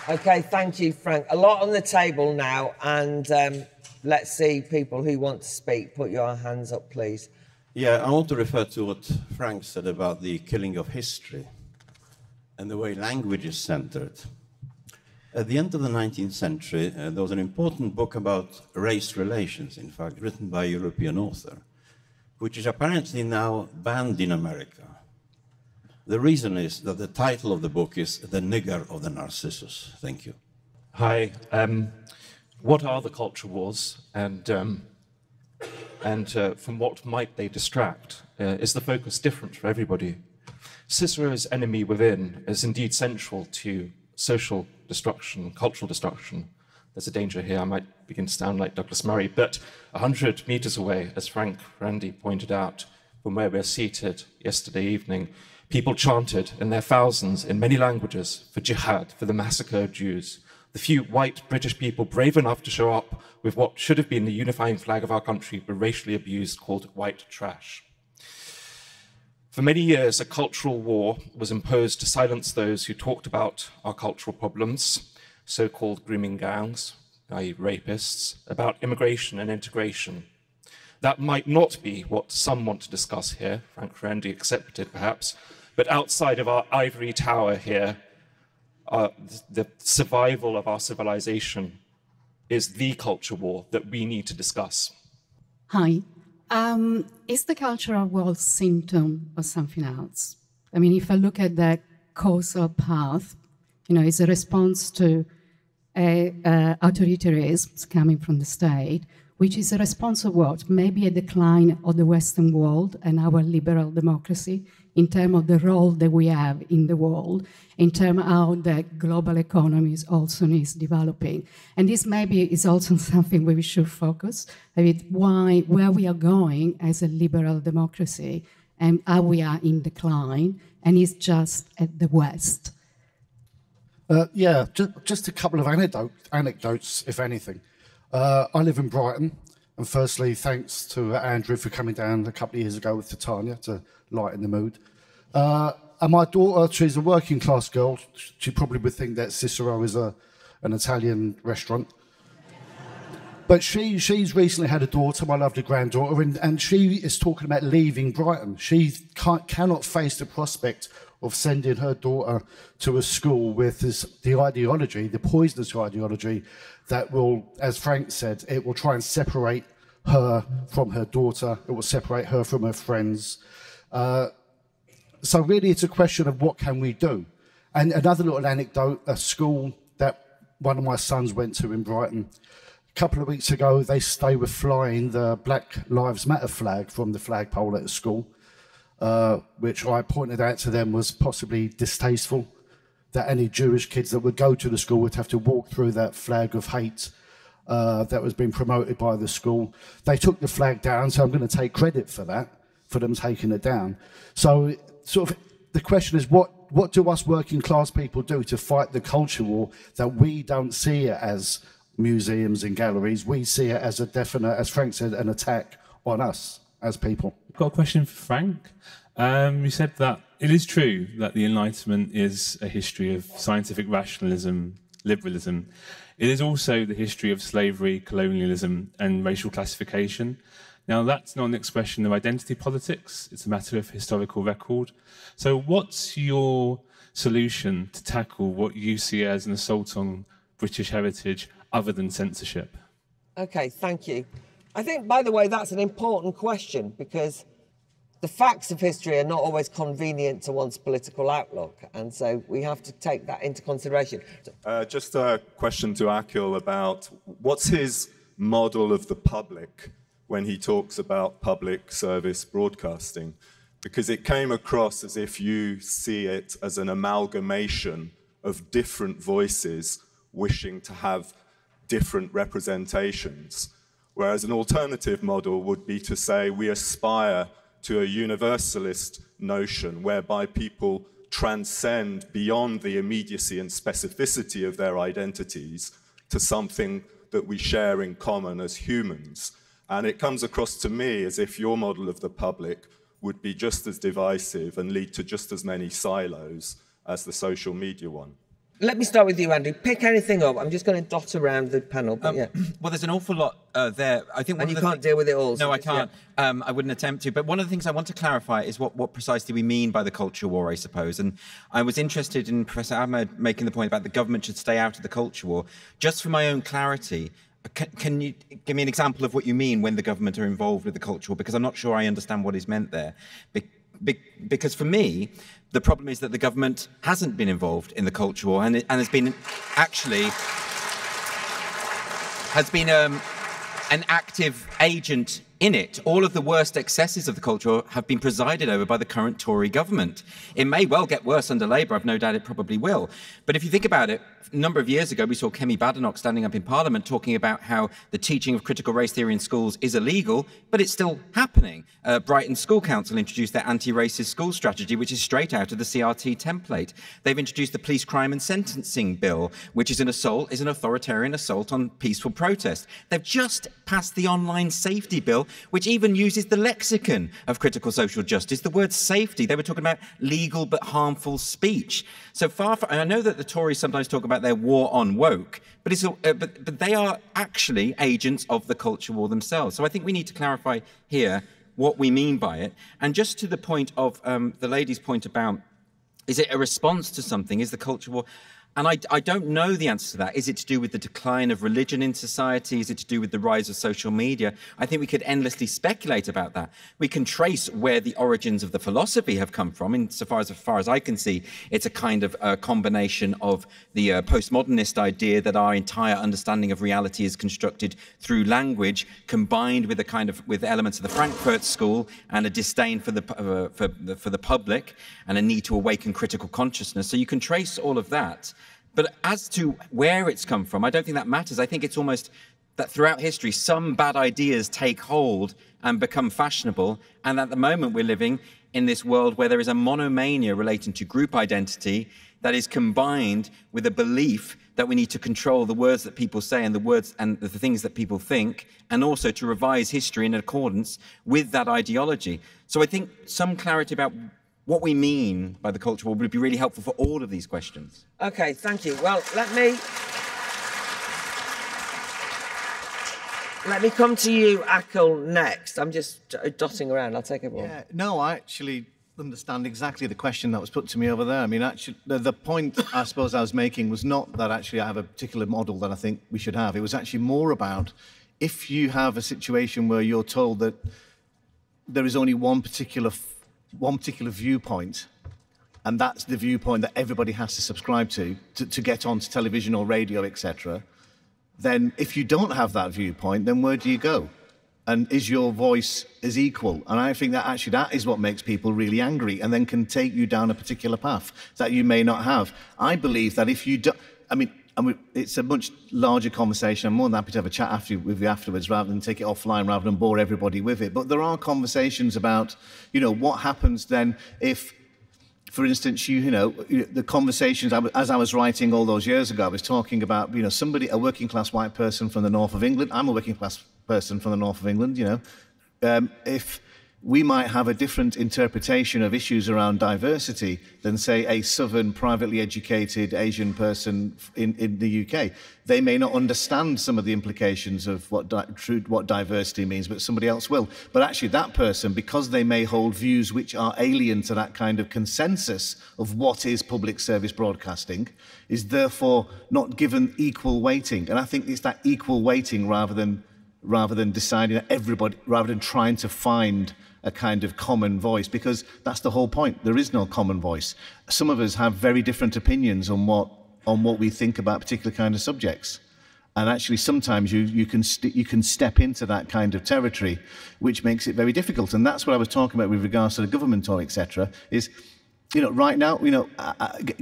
Okay, thank you, Frank. A lot on the table now, and let's see people who want to speak. Put your hands up, please. Yeah, I want to refer to what Frank said about the killing of history and the way language is centered. At the end of the 19th century, there was an important book about race relations, in fact, written by a European author. which is apparently now banned in America. The reason is that the title of the book is The Nigger of the Narcissus. Thank you. Hi. What are the culture wars, and from what might they distract? Is the focus different for everybody? Cicero's enemy within is indeed central to social destruction, cultural destruction. There's a danger here, I might begin to sound like Douglas Murray, but 100 meters away, as Frank Furedi pointed out, from where we're seated yesterday evening, people chanted in their thousands, in many languages, for jihad, for the massacre of Jews. The few white British people brave enough to show up with what should have been the unifying flag of our country were racially abused, called white trash. For many years, a cultural war was imposed to silence those who talked about our cultural problems, so-called grooming gangs, i.e. rapists, about immigration and integration. That might not be what some want to discuss here, Frank Furedi accepted perhaps, but outside of our ivory tower here, the survival of our civilization is the culture war that we need to discuss. Hi. Is the cultural war a symptom of something else? I mean, if I look at the causal path, it's a response to authoritarianism coming from the state, which is a response of what? Maybe a decline of the Western world and our liberal democracy in terms of the role that we have in the world, in terms of how the global economy also is developing. And this maybe is also something where we should focus, where we are going as a liberal democracy and how we are in decline, and it's just at the West. Yeah, just a couple of anecdotes, if anything. I live in Brighton, and firstly, thanks to Andrew for coming down a couple of years ago with Titania to lighten the mood. And my daughter, she's a working class girl. She probably would think that Cicero is an Italian restaurant. But she's recently had a daughter, my lovely granddaughter, and she is talking about leaving Brighton. She cannot face the prospect of sending her daughter to a school with the ideology, the poisonous ideology, that will, as Frank said, it will try and separate her from her daughter, it will separate her from her friends. So really it's a question of what can we do? And another little anecdote, a school that one of my sons went to in Brighton, a couple of weeks ago, they were flying the Black Lives Matter flag from the flagpole at the school, which I pointed out to them was possibly distasteful, that any Jewish kids that would go to the school would have to walk through that flag of hate that was being promoted by the school. They took the flag down, so I'm going to take credit for that, for them taking it down. So sort of the question is, what do us working class people do to fight the culture war that we don't see it as museums and galleries? We see it as a definite, as Frank said, an attack on us as people. I've got a question for Frank. You said that it is true that the Enlightenment is a history of scientific rationalism, liberalism. It is also the history of slavery, colonialism, and racial classification. Now, that's not an expression of identity politics, it's a matter of historical record. So what's your solution to tackle what you see as an assault on British heritage other than censorship? Okay, thank you. I think, by the way, that's an important question, because the facts of history are not always convenient to one's political outlook, and so we have to take that into consideration. Just a question to Aaqil about what's his model of the public when he talks about public service broadcasting, because it came across as if you see it as an amalgamation of different voices wishing to have different representations, whereas an alternative model would be to say we aspire to a universalist notion whereby people transcend beyond the immediacy and specificity of their identities to something that we share in common as humans. And it comes across to me as if your model of the public would be just as divisive and lead to just as many silos as the social media one. Let me start with you, Andrew. Pick anything up. I'm just going to dot around the panel. But yeah. Well, there's an awful lot there. I think and you can't deal with it all. No, I can't. Yeah. I wouldn't attempt to. But one of the things I want to clarify is what precisely we mean by the culture war, I suppose. And I was interested in Professor Ahmed making the point about the government should stay out of the culture war. Just for my own clarity, Can you give me an example of what you mean when the government are involved with the cultural? Because I'm not sure I understand what is meant there. Because for me, the problem is that the government hasn't been involved in the culture war and has been actually an active agent in it. All of the worst excesses of the culture have been presided over by the current Tory government. It may well get worse under Labour. I've no doubt it probably will. But if you think about it, a number of years ago, we saw Kemi Badenoch standing up in Parliament talking about how the teaching of critical race theory in schools is illegal, but it's still happening. Brighton School Council introduced their anti-racist school strategy, which is straight out of the CRT template. They've introduced the Police Crime and Sentencing Bill, which is an authoritarian assault on peaceful protest. They've just passed the Online Safety Bill, which even uses the lexicon of critical social justice, the word safety. They were talking about legal but harmful speech. So far from, I know that the Tories sometimes talk about their war on woke, but they are actually agents of the culture war themselves. So I think we need to clarify here what we mean by it. And just to the point of the lady's point about, is it a response to something? Is the culture war? And I don't know the answer to that. Is it to do with the decline of religion in society? Is it to do with the rise of social media? I think we could endlessly speculate about that. We can trace where the origins of the philosophy have come from. Insofar as far as I can see, it's a kind of combination of the postmodernist idea that our entire understanding of reality is constructed through language, combined with with elements of the Frankfurt School and a disdain for the public and a need to awaken critical consciousness. So you can trace all of that. But as to where it's come from, I don't think that matters. I think it's almost that throughout history, some bad ideas take hold and become fashionable. And at the moment, we're living in this world where there is a monomania relating to group identity that is combined with a belief that we need to control the words that people say and the words and the things that people think, and also to revise history in accordance with that ideology. So I think some clarity about what we mean by the culture war would be really helpful for all of these questions. Okay, thank you. Well, let me come to you, Aaqil, next. I'm just dotting around. I'll take it all. Yeah, no, I actually understand exactly the question that was put to me over there. I mean, actually, the point I suppose I was making was not that actually I have a particular model that I think we should have. It was actually more about if you have a situation where you're told that there is only one particular viewpoint, and that's the viewpoint that everybody has to subscribe to get onto television or radio, etc., then if you don't have that viewpoint, then where do you go? And is your voice as equal? And I think that actually that is what makes people really angry and then can take you down a particular path that you may not have. I believe that if you do, I mean, it's a much larger conversation. I'm more than happy to have a chat with you afterwards rather than take it offline, rather than bore everybody with it. But there are conversations about, you know, what happens then if, for instance, the conversations, as I was writing all those years ago, I was talking about, you know, a working class white person from the north of England. I'm a working class person from the north of England, you know. If we might have a different interpretation of issues around diversity than, say, a southern, privately educated Asian person in the UK. They may not understand some of the implications of what diversity means, but somebody else will. But actually that person, because they may hold views which are alien to that kind of consensus of what is public service broadcasting, is therefore not given equal weighting. And I think it's that equal weighting rather than deciding that everybody, rather than trying to find a kind of common voice, because that's the whole point. There is no common voice. Some of us have very different opinions on what we think about particular kind of subjects. And actually sometimes you can step into that kind of territory, which makes it very difficult. And that's what I was talking about with regards to the government or etc. is, you know, right now, you know,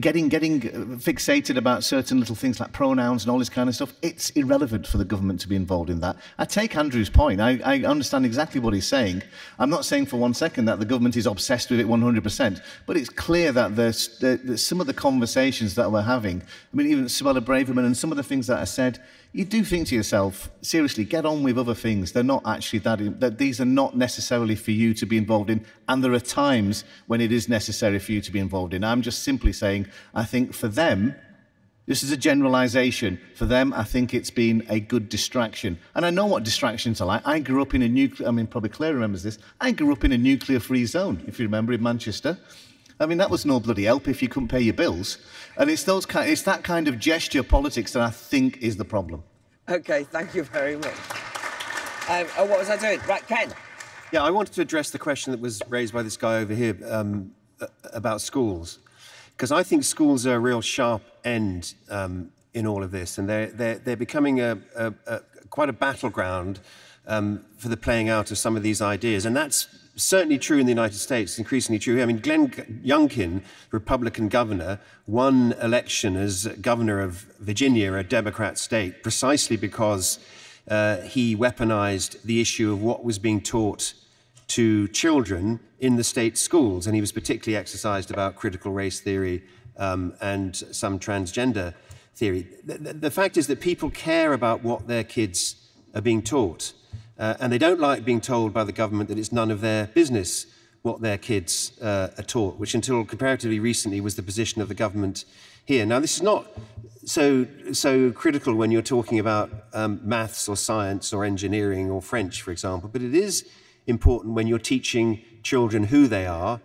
getting fixated about certain little things like pronouns and all this kind of stuff, it's irrelevant for the government to be involved in that. I take Andrew's point. I understand exactly what he's saying. I'm not saying for one second that the government is obsessed with it 100%, but it's clear that there's some of the conversations that we're having, I mean, even Suella Braverman and some of the things that are said, you do think to yourself, seriously, get on with other things. They're not actually that these are not necessarily for you to be involved in, and there are times when it is necessary for you to be involved in. I'm just simply saying, I think for them, this is a generalization. For them, I think it's been a good distraction. And I know what distractions are like. I grew up in a nuclear, I mean, probably Claire remembers this. I grew up in a nuclear-free zone, if you remember, in Manchester. I mean, that was no bloody help if you couldn't pay your bills. And it's that kind of gesture politics that I think is the problem. Okay, thank you very much. Oh, what was I doing? Right, Ken. Yeah, I wanted to address the question that was raised by this guy over here about schools, because I think schools are a real sharp end in all of this, and they're becoming quite a battleground for the playing out of some of these ideas, and that's certainly true in the United States, increasingly true. I mean, Glenn Youngkin, Republican governor, won election as governor of Virginia, a Democrat state, precisely because he weaponized the issue of what was being taught to children in the state schools, and he was particularly exercised about critical race theory and some transgender theory. The fact is that people care about what their kids are being taught. And they don't like being told by the government that it's none of their business what their kids are taught, which until comparatively recently was the position of the government here. Now, this is not so critical when you're talking about maths or science or engineering or French, for example, but it is important when you're teaching children who they are,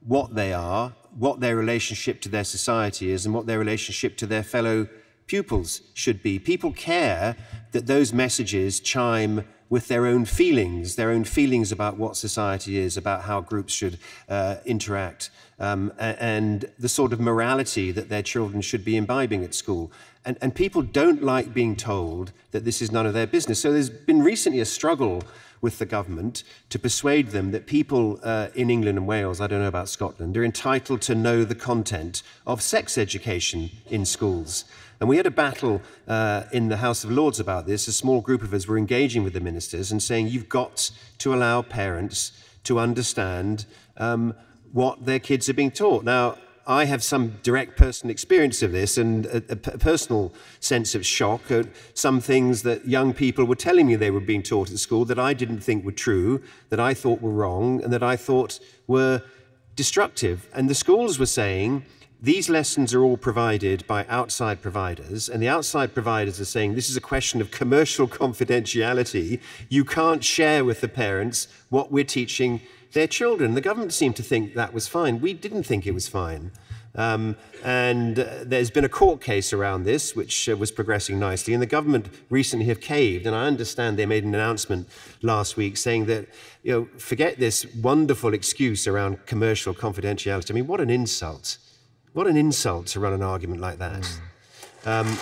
what their relationship to their society is, and what their relationship to their fellow pupils should be. People care that those messages chime with their own feelings about what society is, about how groups should interact, and the sort of morality that their children should be imbibing at school. And people don't like being told that this is none of their business. So there's been recently a struggle with the government to persuade them that people in England and Wales, I don't know about Scotland, are entitled to know the content of sex education in schools. And we had a battle in the House of Lords about this. A small group of us were engaging with the ministers and saying, you've got to allow parents to understand what their kids are being taught. Now, I have some direct personal experience of this and a personal sense of shock at some things that young people were telling me they were being taught at school that I didn't think were true, that I thought were wrong, and that I thought were destructive. And the schools were saying, these lessons are all provided by outside providers, and the outside providers are saying this is a question of commercial confidentiality. You can't share with the parents what we're teaching their children. The government seemed to think that was fine. We didn't think it was fine. And there's been a court case around this, which was progressing nicely, and the government recently have caved, and I understand they made an announcement last week saying that, you know, forget this wonderful excuse around commercial confidentiality. I mean, what an insult. What an insult to run an argument like that. And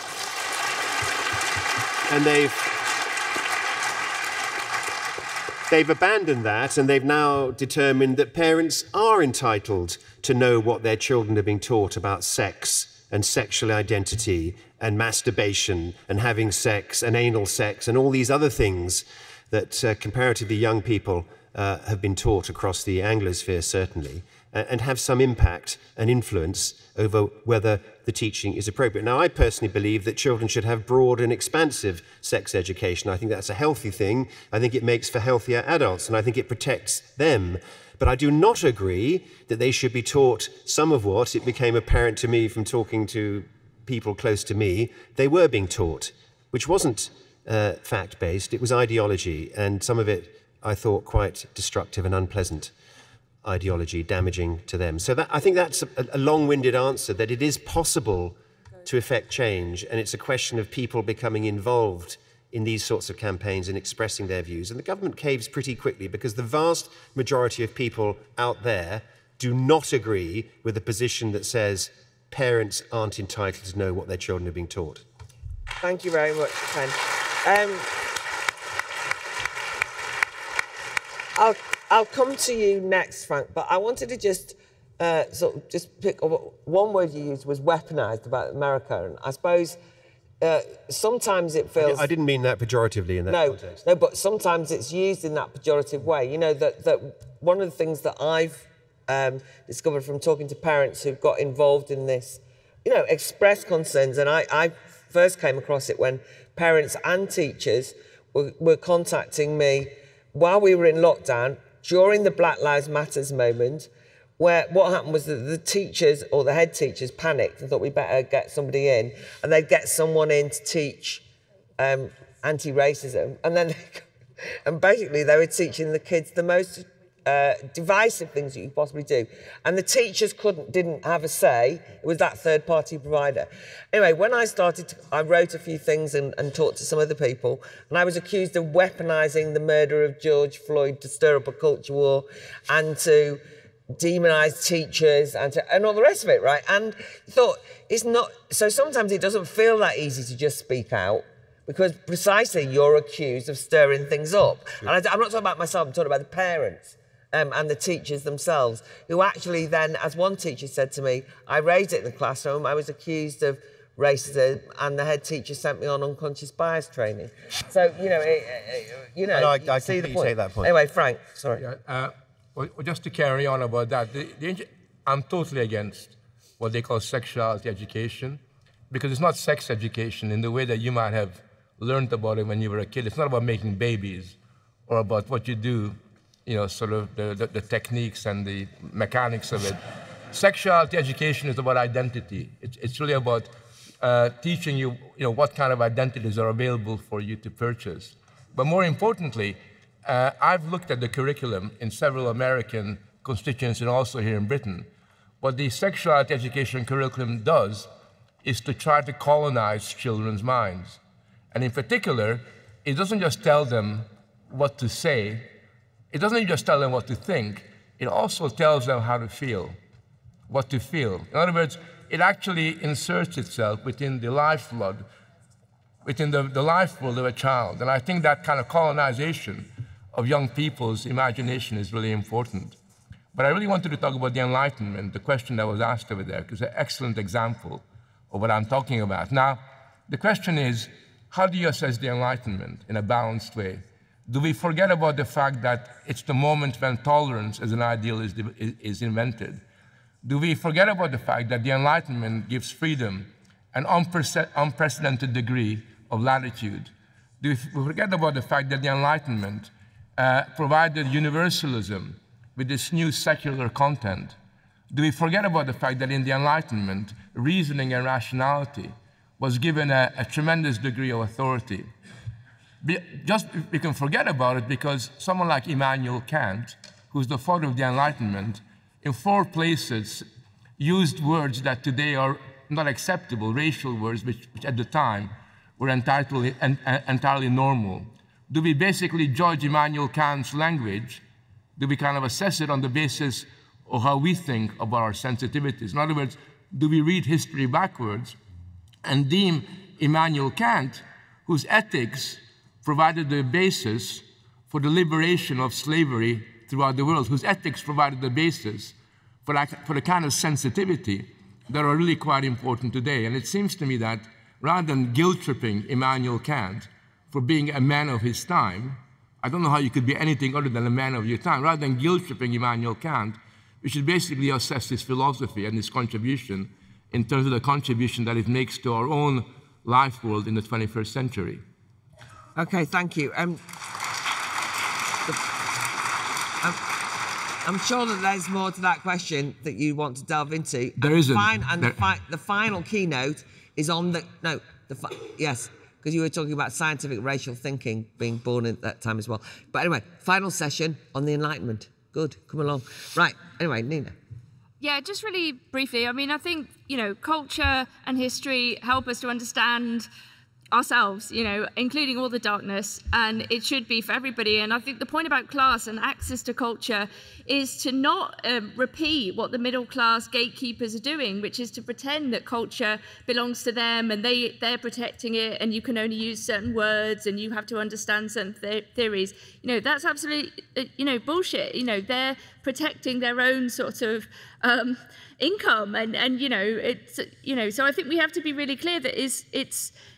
they've abandoned that, and they've now determined that parents are entitled to know what their children are being taught about sex and sexual identity and masturbation and having sex and anal sex and all these other things that comparatively young people have been taught across the Anglosphere, certainly, and have some impact and influence over whether the teaching is appropriate. Now, I personally believe that children should have broad and expansive sex education. I think that's a healthy thing. I think it makes for healthier adults, and I think it protects them. But I do not agree that they should be taught some of what it became apparent to me from talking to people close to me they were being taught, which wasn't fact-based, it was ideology, and some of it I thought quite destructive and unpleasant ideology, damaging to them. So that, I think that's a long-winded answer, that it is possible to effect change, and it's a question of people becoming involved in these sorts of campaigns and expressing their views. And the government caves pretty quickly because the vast majority of people out there do not agree with a position that says parents aren't entitled to know what their children are being taught. Thank you very much, Ken. I'll come to you next, Frank, but I wanted to just sort of just pick up one word you used was weaponized about America, and I suppose sometimes it feels... I didn't mean that pejoratively in that context. No, but sometimes it's used in that pejorative way. You know, that one of the things that I've discovered from talking to parents who've got involved in this, you know, express concerns, and I first came across it when parents and teachers were contacting me while we were in lockdown, during the Black Lives Matters moment, where what happened was that the teachers or the head teachers panicked and thought we better get somebody in, and they'd get someone in to teach anti-racism, and then and basically they were teaching the kids the most divisive things that you could possibly do. And the teachers didn't have a say. It was that third-party provider. Anyway, when I started, I wrote a few things and talked to some other people, and I was accused of weaponizing the murder of George Floyd to stir up a culture war and to demonize teachers and all the rest of it, right? And I thought, it's not, so sometimes it doesn't feel that easy to just speak out, because precisely you're accused of stirring things up. Sure. And I'm not talking about myself, I'm talking about the parents and the teachers themselves, who actually then, as one teacher said to me, I raised it in the classroom, I was accused of racism, and the head teacher sent me on unconscious bias training. So, I see the point. Take that point. Anyway, Frank, sorry. Yeah, well, just to carry on about that, I'm totally against what they call sexuality education, because it's not sex education in the way that you might have learned about it when you were a kid. It's not about making babies or about what you do, sort of the techniques and the mechanics of it. Sexuality education is about identity. It's really about teaching you, what kind of identities are available for you to purchase. But more importantly, I've looked at the curriculum in several American constituencies and also here in Britain. What the sexuality education curriculum does is to try to colonize children's minds. And in particular, it doesn't just tell them what to say, it doesn't just tell them what to think, it also tells them how to feel, what to feel. In other words, it actually inserts itself within the lifeblood, within the life world of a child. And I think that kind of colonization of young people's imagination is really important. But I really wanted to talk about the Enlightenment, the question that was asked over there, because it's an excellent example of what I'm talking about. Now, the question is, how do you assess the Enlightenment in a balanced way? Do we forget about the fact that it's the moment when tolerance as an ideal is invented? Do we forget about the fact that the Enlightenment gives freedom an unprecedented degree of latitude? Do we forget about the fact that the Enlightenment provided universalism with this new secular content? Do we forget about the fact that in the Enlightenment, reasoning and rationality was given a tremendous degree of authority? We can forget about it because someone like Immanuel Kant, who's the father of the Enlightenment, in 4 places used words that today are not acceptable, racial words, which at the time were entirely normal. Do we basically judge Immanuel Kant's language? Do we kind of assess it on the basis of how we think about our sensitivities? In other words, do we read history backwards and deem Immanuel Kant, whose ethics provided the basis for the liberation of slavery throughout the world, whose ethics provided the basis for the kind of sensitivity that are really quite important today? And it seems to me that rather than guilt-tripping Immanuel Kant for being a man of his time, I don't know how you could be anything other than a man of your time, rather than guilt-tripping Immanuel Kant, we should basically assess his philosophy and his contribution in terms of the contribution that it makes to our own life world in the 21st century. Okay, thank you. I'm sure that there's more to that question that you want to delve into. There isn't. The final keynote is on yes, because you were talking about scientific racial thinking being born at that time as well. But anyway, final session on the Enlightenment. Good, come along. Right, anyway, Nina. Yeah, just really briefly, I mean, I think, culture and history help us to understand ourselves, including all the darkness, and it should be for everybody. And I think the point about class and access to culture is to not repeat what the middle class gatekeepers are doing, which is to pretend that culture belongs to them and they're protecting it, and you can only use certain words and you have to understand certain theories. That's absolutely, bullshit. They're protecting their own sort of income, and it's, so I think we have to be really clear that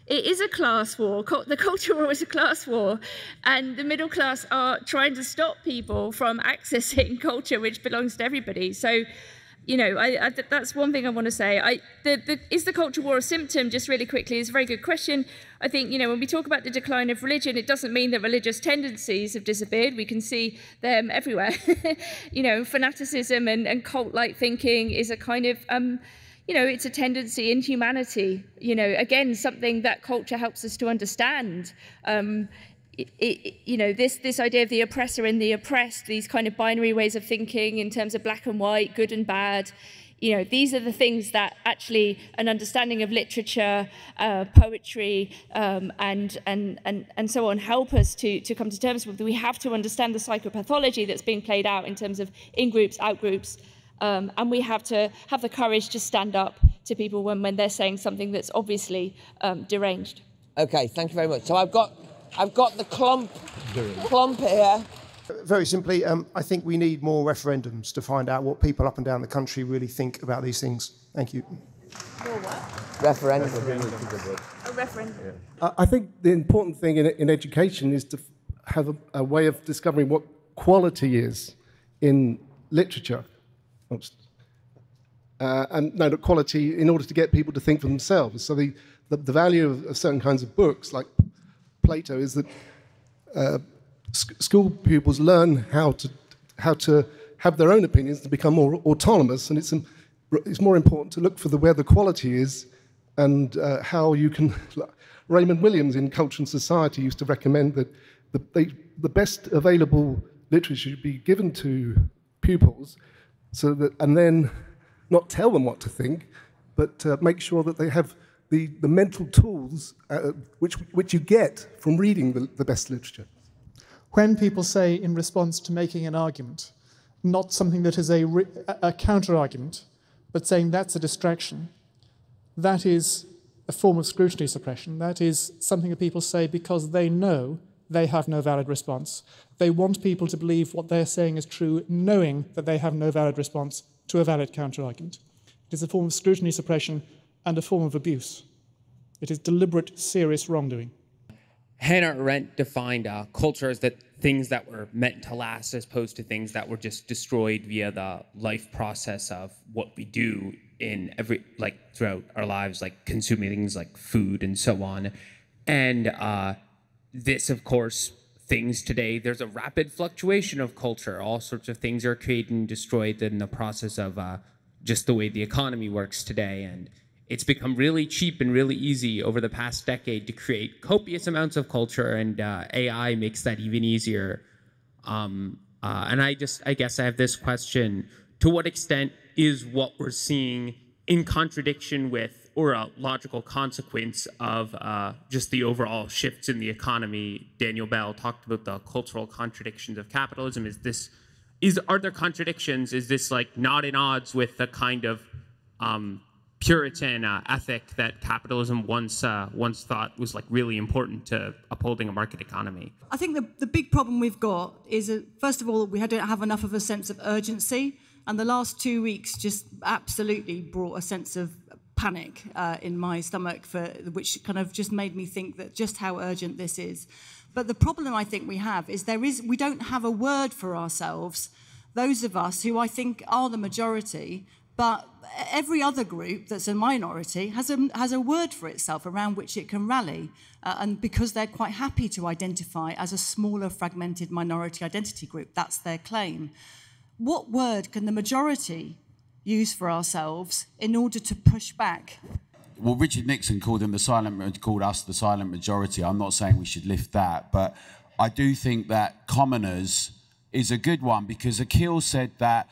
it is a class war. The culture war is a class war, and the middle class are trying to stop people from accessing culture which belongs to everybody. So, that's one thing I want to say. Is the culture war a symptom? Just really quickly, is a very good question. I think, when we talk about the decline of religion, it doesn't mean that religious tendencies have disappeared. We can see them everywhere. Fanaticism and cult-like thinking is a kind of it's a tendency in humanity, again, something that culture helps us to understand. you know, this idea of the oppressor and the oppressed, these kind of binary ways of thinking in terms of black and white, good and bad, you know, these are the things that actually an understanding of literature, poetry, and so on help us to come to terms with. We have to understand the psychopathology that's being played out in terms of in-groups, out-groups, and we have to have the courage to stand up to people when they're saying something that's obviously deranged. Okay, thank you very much. So I've got the clump here. Very simply, I think we need more referendums to find out what people up and down the country really think about these things. Thank you. More what? Referendum. A referendum. I think the important thing in education is to have a way of discovering what quality is in literature. And no, the quality in order to get people to think for themselves. So the value of certain kinds of books, like Plato, is that school pupils learn how to have their own opinions and become more autonomous, and it's more important to look for where the quality is and how you can. Raymond Williams in Culture and Society used to recommend that the best available literature should be given to pupils, and then not tell them what to think, but make sure that they have the mental tools which you get from reading the best literature. When people say in response to making an argument, not something that is a counter-argument, but saying that's a distraction, that is a form of scrutiny suppression. That is something that people say because they know they have no valid response. They want people to believe what they're saying is true, knowing that they have no valid response to a valid counter-argument. It is a form of scrutiny suppression and a form of abuse. It is deliberate, serious wrongdoing. Hannah Arendt defined culture as things that were meant to last as opposed to things that were just destroyed via the life process of what we do in throughout our lives, like consuming things like food and so on. And this, of course, things today, there's a rapid fluctuation of culture. All sorts of things are created and destroyed in the process of just the way the economy works today. And it's become really cheap and really easy over the past decade to create copious amounts of culture, and AI makes that even easier. And I guess I have this question: to what extent is what we're seeing in contradiction with or a logical consequence of just the overall shifts in the economy? Daniel Bell talked about the cultural contradictions of capitalism. Are there contradictions? Is this like not in odds with the kind of Puritan ethic that capitalism once thought was like really important to upholding a market economy? I think the big problem we've got is first of all, we don't have enough of a sense of urgency, and the last 2 weeks just absolutely brought a sense of panic in my stomach, which kind of just made me think that just how urgent this is. But the problem I think we have is we don't have a word for ourselves, those of us who I think are the majority. But every other group that's a minority has a word for itself around which it can rally, and because they're quite happy to identify as a smaller, fragmented minority identity group. That's their claim. What word can the majority use for ourselves in order to push back? Well, Richard Nixon called us the silent majority. I'm not saying we should lift that, but I do think that commoners is a good one, because Aaqil said that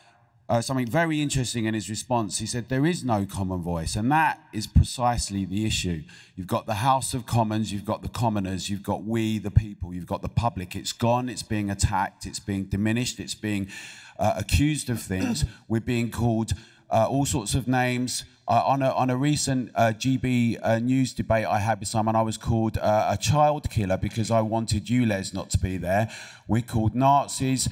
something very interesting in his response. He said there is no common voice, and that is precisely the issue. You've got the House of Commons, you've got the commoners, you've got we, the people, you've got the public. It's gone, it's being attacked, it's being diminished, it's being accused of things. We're being called all sorts of names. On a recent GB news debate I had with someone, I was called a child killer because I wanted ULEZ not to be there. We're called Nazis.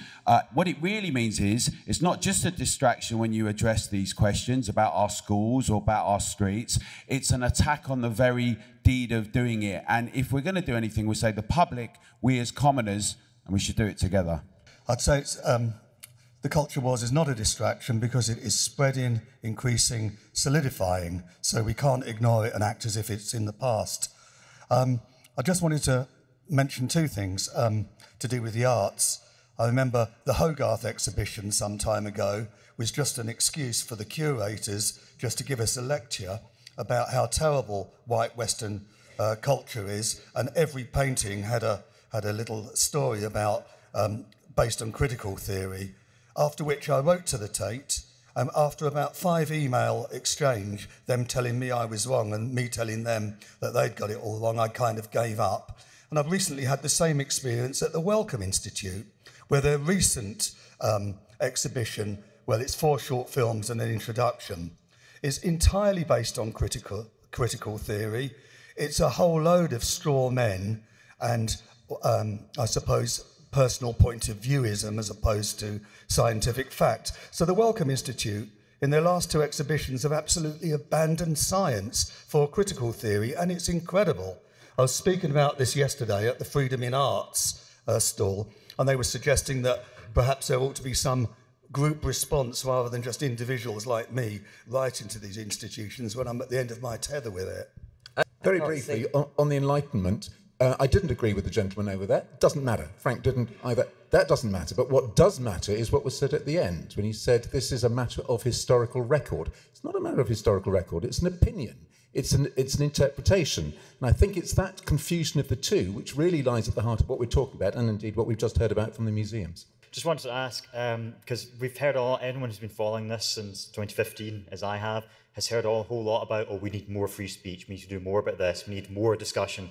What it really means is, it's not just a distraction when you address these questions about our schools or about our streets. It's an attack on the very deed of doing it. And if we're going to do anything, we say the public, we as commoners, and we should do it together. I'd say it's, the culture wars is not a distraction because it is spreading, increasing, solidifying, so we can't ignore it and act as if it's in the past. I just wanted to mention two things to do with the arts. I remember the Hogarth exhibition some time ago was just an excuse for the curators just to give us a lecture about how terrible white Western culture is, and every painting had had a little story about, based on critical theory, after which I wrote to the Tate, after about 5 email exchange, them telling me I was wrong and me telling them that they'd got it all wrong, I kind of gave up. And I've recently had the same experience at the Wellcome Institute, where their recent exhibition, well, it's 4 short films and an introduction, is entirely based on critical theory. It's a whole load of straw men and, I suppose, personal point of viewism as opposed to scientific fact. So the Wellcome Institute, in their last 2 exhibitions, have absolutely abandoned science for critical theory, and it's incredible. I was speaking about this yesterday at the Freedom in Arts stall, and they were suggesting that perhaps there ought to be some group response rather than just individuals like me writing to these institutions when I'm at the end of my tether with it. Very briefly, on the Enlightenment, I didn't agree with the gentleman over there. Doesn't matter. Frank didn't either. That doesn't matter. But what does matter is what was said at the end, when he said this is a matter of historical record. It's not a matter of historical record. It's an opinion. It's an interpretation. And I think it's that confusion of the two which really lies at the heart of what we're talking about, and indeed what we've just heard about from the museums. Just wanted to ask, because we've heard a lot, anyone who's been following this since 2015, as I have, has heard a whole lot about, oh, we need more free speech, we need to do more about this, we need more discussion.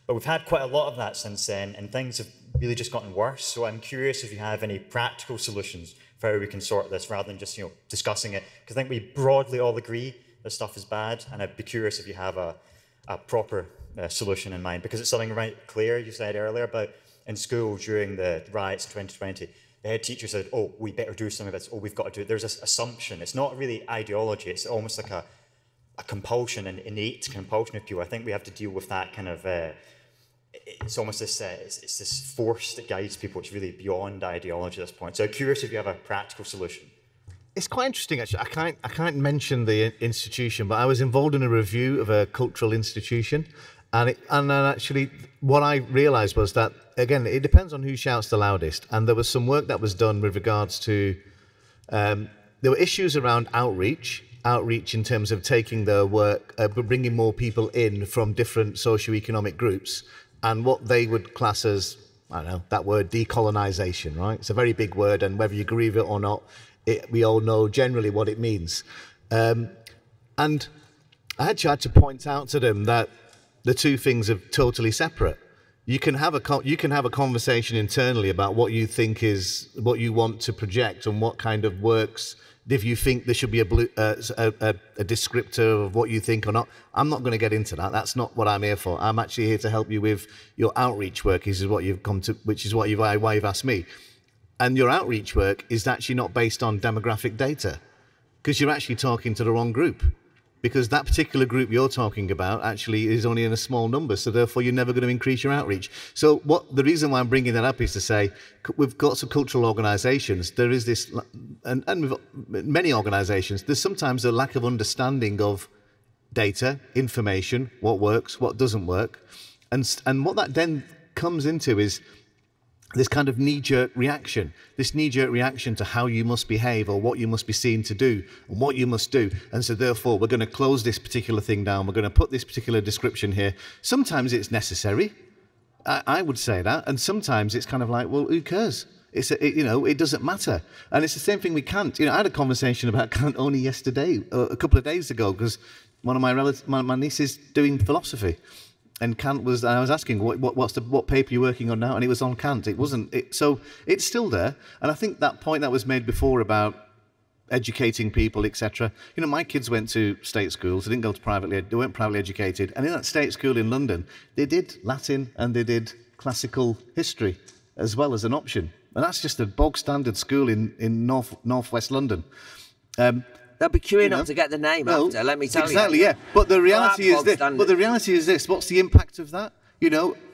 But we've had quite a lot of that since then, and things have really just gotten worse. So I'm curious if you have any practical solutions for how we can sort this, rather than just, discussing it. Because I think we broadly all agree this stuff is bad, and I'd be curious if you have a proper solution in mind. Because it's something right clear, you said earlier, about in school during the riots in 2020, the head teacher said, oh, we better do something about this, oh, we've got to do it. There's this assumption. It's not really ideology, it's almost like a compulsion, an innate compulsion of people. I think we have to deal with that kind of, it's almost this, it's this force that guides people. It's really beyond ideology at this point. So I'm curious if you have a practical solution. It's quite interesting, actually. I can't mention the institution, but I was involved in a review of a cultural institution. And actually, what I realised was that, again, it depends on who shouts the loudest. And there was some work that was done with regards to, there were issues around outreach in terms of taking the work, bringing more people in from different socioeconomic groups, and what they would class as, I don't know, that word decolonisation, right? It's a very big word, and whether you agree with it or not, we all know generally what it means. And I actually had to point out to them that the two things are totally separate. You can have a conversation internally about what you think is what you want to project and what kind of works. If you think there should be a descriptor of what you think or not, I'm not going to get into that. That's not what I'm here for. I'm actually here to help you with your outreach work. This is what you've come to, which is why you've asked me. And your outreach work is actually not based on demographic data, because you're actually talking to the wrong group. Because that particular group you're talking about actually is only in a small number, so therefore you're never going to increase your outreach. So the reason why I'm bringing that up is to say, we've got some cultural organisations, there is this, and with many organisations, there's sometimes a lack of understanding of data, information, what works, what doesn't work. And what that then comes into is this kind of knee-jerk reaction, to how you must behave or what you must be seen to do and what you must do. And so therefore, we're going to close this particular thing down. We're going to put this particular description here. Sometimes it's necessary. I would say that. And sometimes it's kind of like, well, who cares? It doesn't matter. And it's the same thing with Kant. I had a conversation about Kant only yesterday, a couple of days ago, because one of my relatives, my niece is doing philosophy. And Kant was, and I was asking, what paper you're working on now? And it was on Kant. So it's still there. And I think that point that was made before about educating people, etc. My kids went to state schools. They didn't go to they weren't privately educated. And in that state school in London, they did Latin and they did classical history as well as an option. And that's just a bog standard school in northwest London. They'll be queuing up to get the name after, let me tell you. Exactly, yeah. But the reality is this. But the reality is this. What's the impact of that?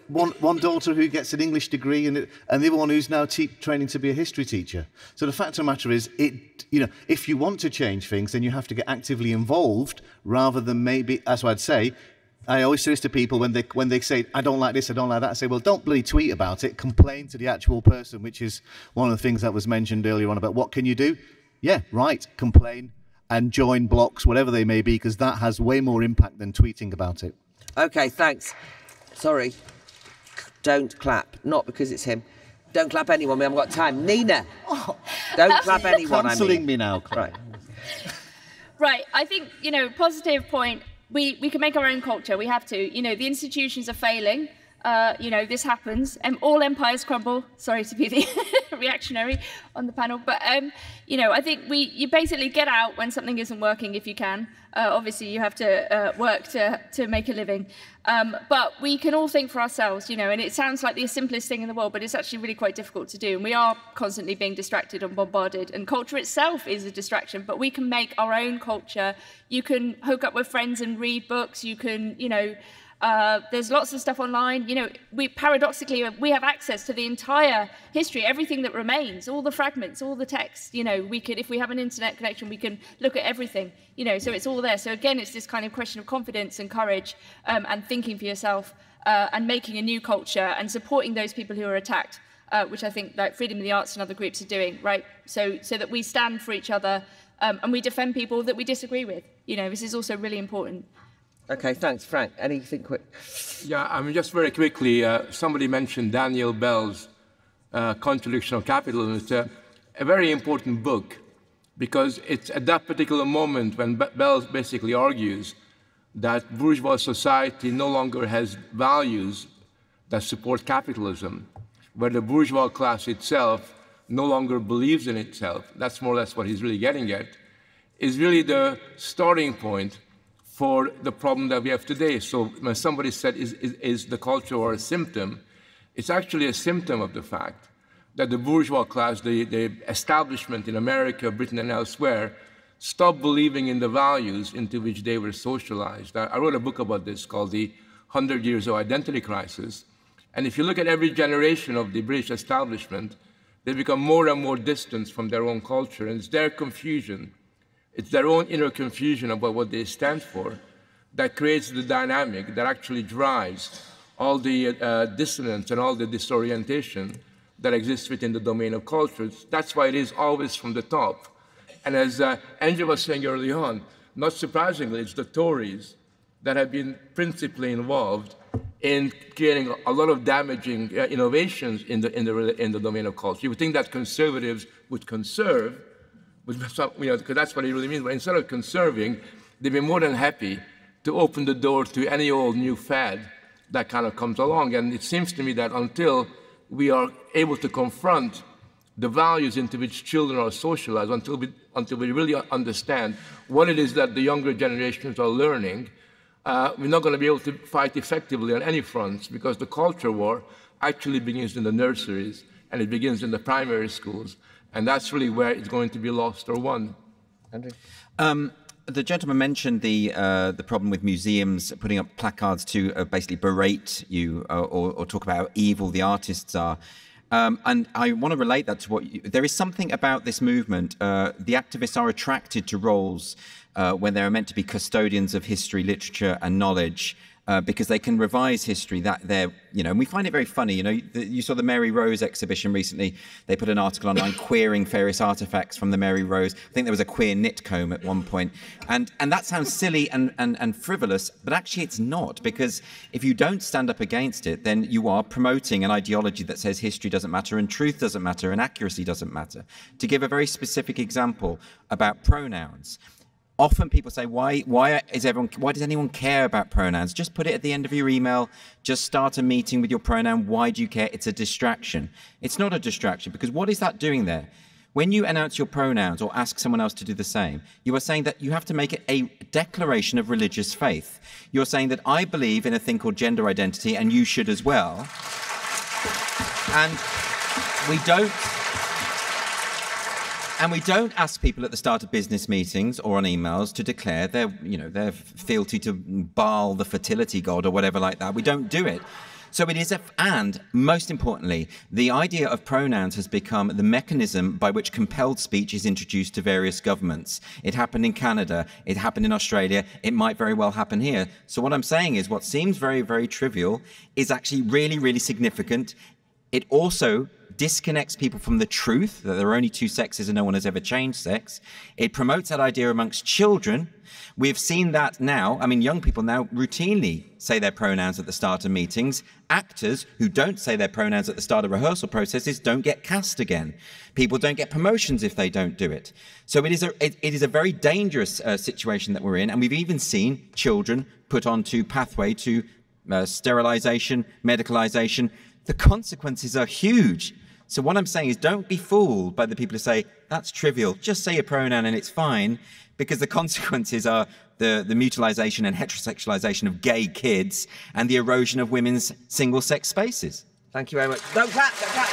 One daughter who gets an English degree and the other one who's now training to be a history teacher. So the fact of the matter is, if you want to change things, then you have to get actively involved rather than maybe, as I'd say, I always say this to people when they say, I don't like this, I don't like that, I say, well, don't bloody tweet about it, complain to the actual person, which is one of the things that was mentioned earlier on about what can you do? Yeah, right, complain and join blocks, whatever they may be, because that has way more impact than tweeting about it. Okay, thanks. Sorry. Don't clap. Not because it's him. Don't clap anyone. We haven't got time. Nina. Don't clap anyone. Cancelling me now. Right. Right. I think, you know, positive point. We can make our own culture. We have to. You know, the institutions are failing. You know, this happens. All empires crumble. Sorry to be the reactionary on the panel. But, you know, I think you basically get out when something isn't working if you can. Obviously, you have to work to make a living. But we can all think for ourselves, you know, and it sounds like the simplest thing in the world, but it's actually really quite difficult to do. And we are constantly being distracted and bombarded. And culture itself is a distraction, but we can make our own culture. You can hook up with friends and read books. You can, you know, there's lots of stuff online. You know, paradoxically, we have access to the entire history, everything that remains, all the fragments, all the text. You know, we could, if we have an internet connection, we can look at everything, you know, so it's all there. So again, it's this kind of question of confidence and courage and thinking for yourself and making a new culture and supporting those people who are attacked, which I think like Freedom of the Arts and other groups are doing, right? So that we stand for each other and we defend people that we disagree with. You know, this is also really important. Okay, thanks, Frank. Anything quick? Yeah, I mean, just very quickly, somebody mentioned Daniel Bell's Contradiction of Capitalism. It's a very important book because it's at that particular moment when Bell basically argues that bourgeois society no longer has values that support capitalism, where the bourgeois class itself no longer believes in itself. That's more or less what he's really getting at, is really the starting point for the problem that we have today. So when somebody said, is the culture or a symptom, it's actually a symptom of the fact that the bourgeois class, the establishment in America, Britain, and elsewhere, stopped believing in the values into which they were socialized. I wrote a book about this called The 100 Years of Identity Crisis. And if you look at every generation of the British establishment, they become more and more distant from their own culture, and it's their confusion. It's their own inner confusion about what they stand for that creates the dynamic that actually drives all the dissonance and all the disorientation that exists within the domain of cultures. That's why it is always from the top. And as Andrew was saying early on, not surprisingly, it's the Tories that have been principally involved in creating a lot of damaging innovations in the domain of culture. You would think that conservatives would conserve, you know, because that's what it really means. But instead of conserving, they'd be more than happy to open the door to any old new fad that kind of comes along. And it seems to me that until we are able to confront the values into which children are socialized, until we really understand what it is that the younger generations are learning, we're not going to be able to fight effectively on any fronts, because the culture war actually begins in the nurseries and it begins in the primary schools. And that's really where it's going to be lost or won. Andrew? The gentleman mentioned the problem with museums putting up placards to basically berate you or talk about how evil the artists are. And I want to relate that to there is something about this movement. The activists are attracted to roles when they're meant to be custodians of history, literature, and knowledge. Because they can revise history, and we find it very funny. You know, you saw the Mary Rose exhibition recently. They put an article online queering various artifacts from the Mary Rose. I think there was a queer knit comb at one point. And that sounds silly and frivolous, but actually it's not, because if you don't stand up against it, then you are promoting an ideology that says history doesn't matter and truth doesn't matter and accuracy doesn't matter. To give a very specific example about pronouns, often people say, why does anyone care about pronouns? Just put it at the end of your email. Just start a meeting with your pronoun. Why do you care? It's a distraction. It's not a distraction, because what is that doing there? When you announce your pronouns or ask someone else to do the same, you are saying that you have to make it a declaration of religious faith. You're saying that I believe in a thing called gender identity and you should as well. And we don't ask people at the start of business meetings or on emails to declare their fealty to Baal, the fertility god, or whatever like that. We don't do it. So it is, and most importantly, the idea of pronouns has become the mechanism by which compelled speech is introduced to various governments. It happened in Canada, it happened in Australia, it might very well happen here. So what I'm saying is what seems very, very trivial is actually really, really significant. It also disconnects people from the truth, that there are only two sexes and no one has ever changed sex. It promotes that idea amongst children. We've seen that now. I mean, young people now routinely say their pronouns at the start of meetings. Actors who don't say their pronouns at the start of rehearsal processes don't get cast again. People don't get promotions if they don't do it. So it is a very dangerous situation that we're in, and we've even seen children put onto pathway to sterilization, medicalization. The consequences are huge. So what I'm saying is, don't be fooled by the people who say, that's trivial, just say a pronoun and it's fine, because the consequences are the mutualization and heterosexualization of gay kids and the erosion of women's single-sex spaces. Thank you very much. Don't clap, don't clap.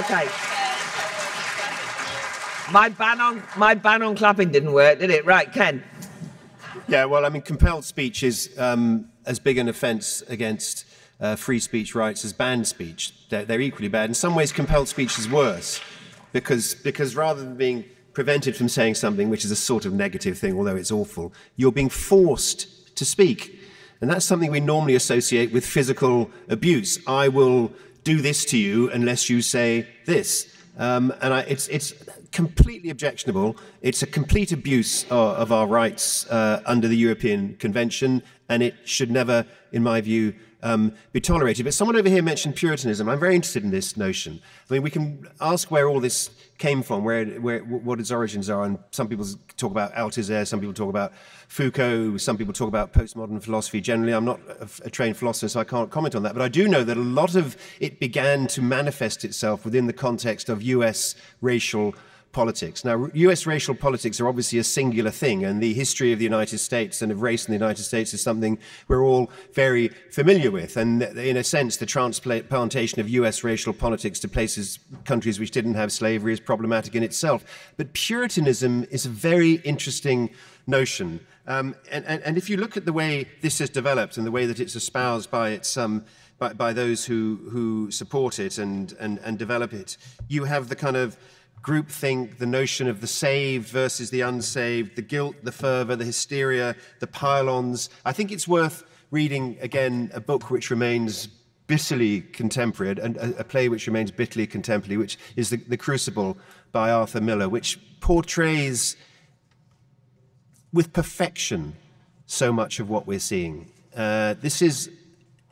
Okay. My ban on clapping didn't work, did it? Right, Ken. Yeah, well, I mean, compelled speech is as big an offence against free speech rights as banned speech. They're equally bad. In some ways, compelled speech is worse because rather than being prevented from saying something, which is a sort of negative thing, although it's awful, you're being forced to speak. And that's something we normally associate with physical abuse. I will do this to you unless you say this. It's completely objectionable. It's a complete abuse of our rights under the European Convention, and it should never, in my view, be tolerated. But someone over here mentioned Puritanism. I'm very interested in this notion. I mean, we can ask where all this came from, what its origins are, and some people talk about Althusser, some people talk about Foucault, some people talk about postmodern philosophy generally. I'm not a trained philosopher, so I can't comment on that, but I do know that a lot of it began to manifest itself within the context of US racial politics. Now, US racial politics are obviously a singular thing, and the history of the United States and of race in the United States is something we're all very familiar with. And in a sense, the transplantation of US racial politics to countries which didn't have slavery is problematic in itself. But Puritanism is a very interesting notion. And if you look at the way this has developed and the way that it's espoused by by those who support it and develop it, you have the kind of groupthink, the notion of the saved versus the unsaved, the guilt, the fervor, the hysteria, the pylons. I think it's worth reading again a book which remains bitterly contemporary, and a play which remains bitterly contemporary, which is The Crucible by Arthur Miller, which portrays with perfection so much of what we're seeing. This is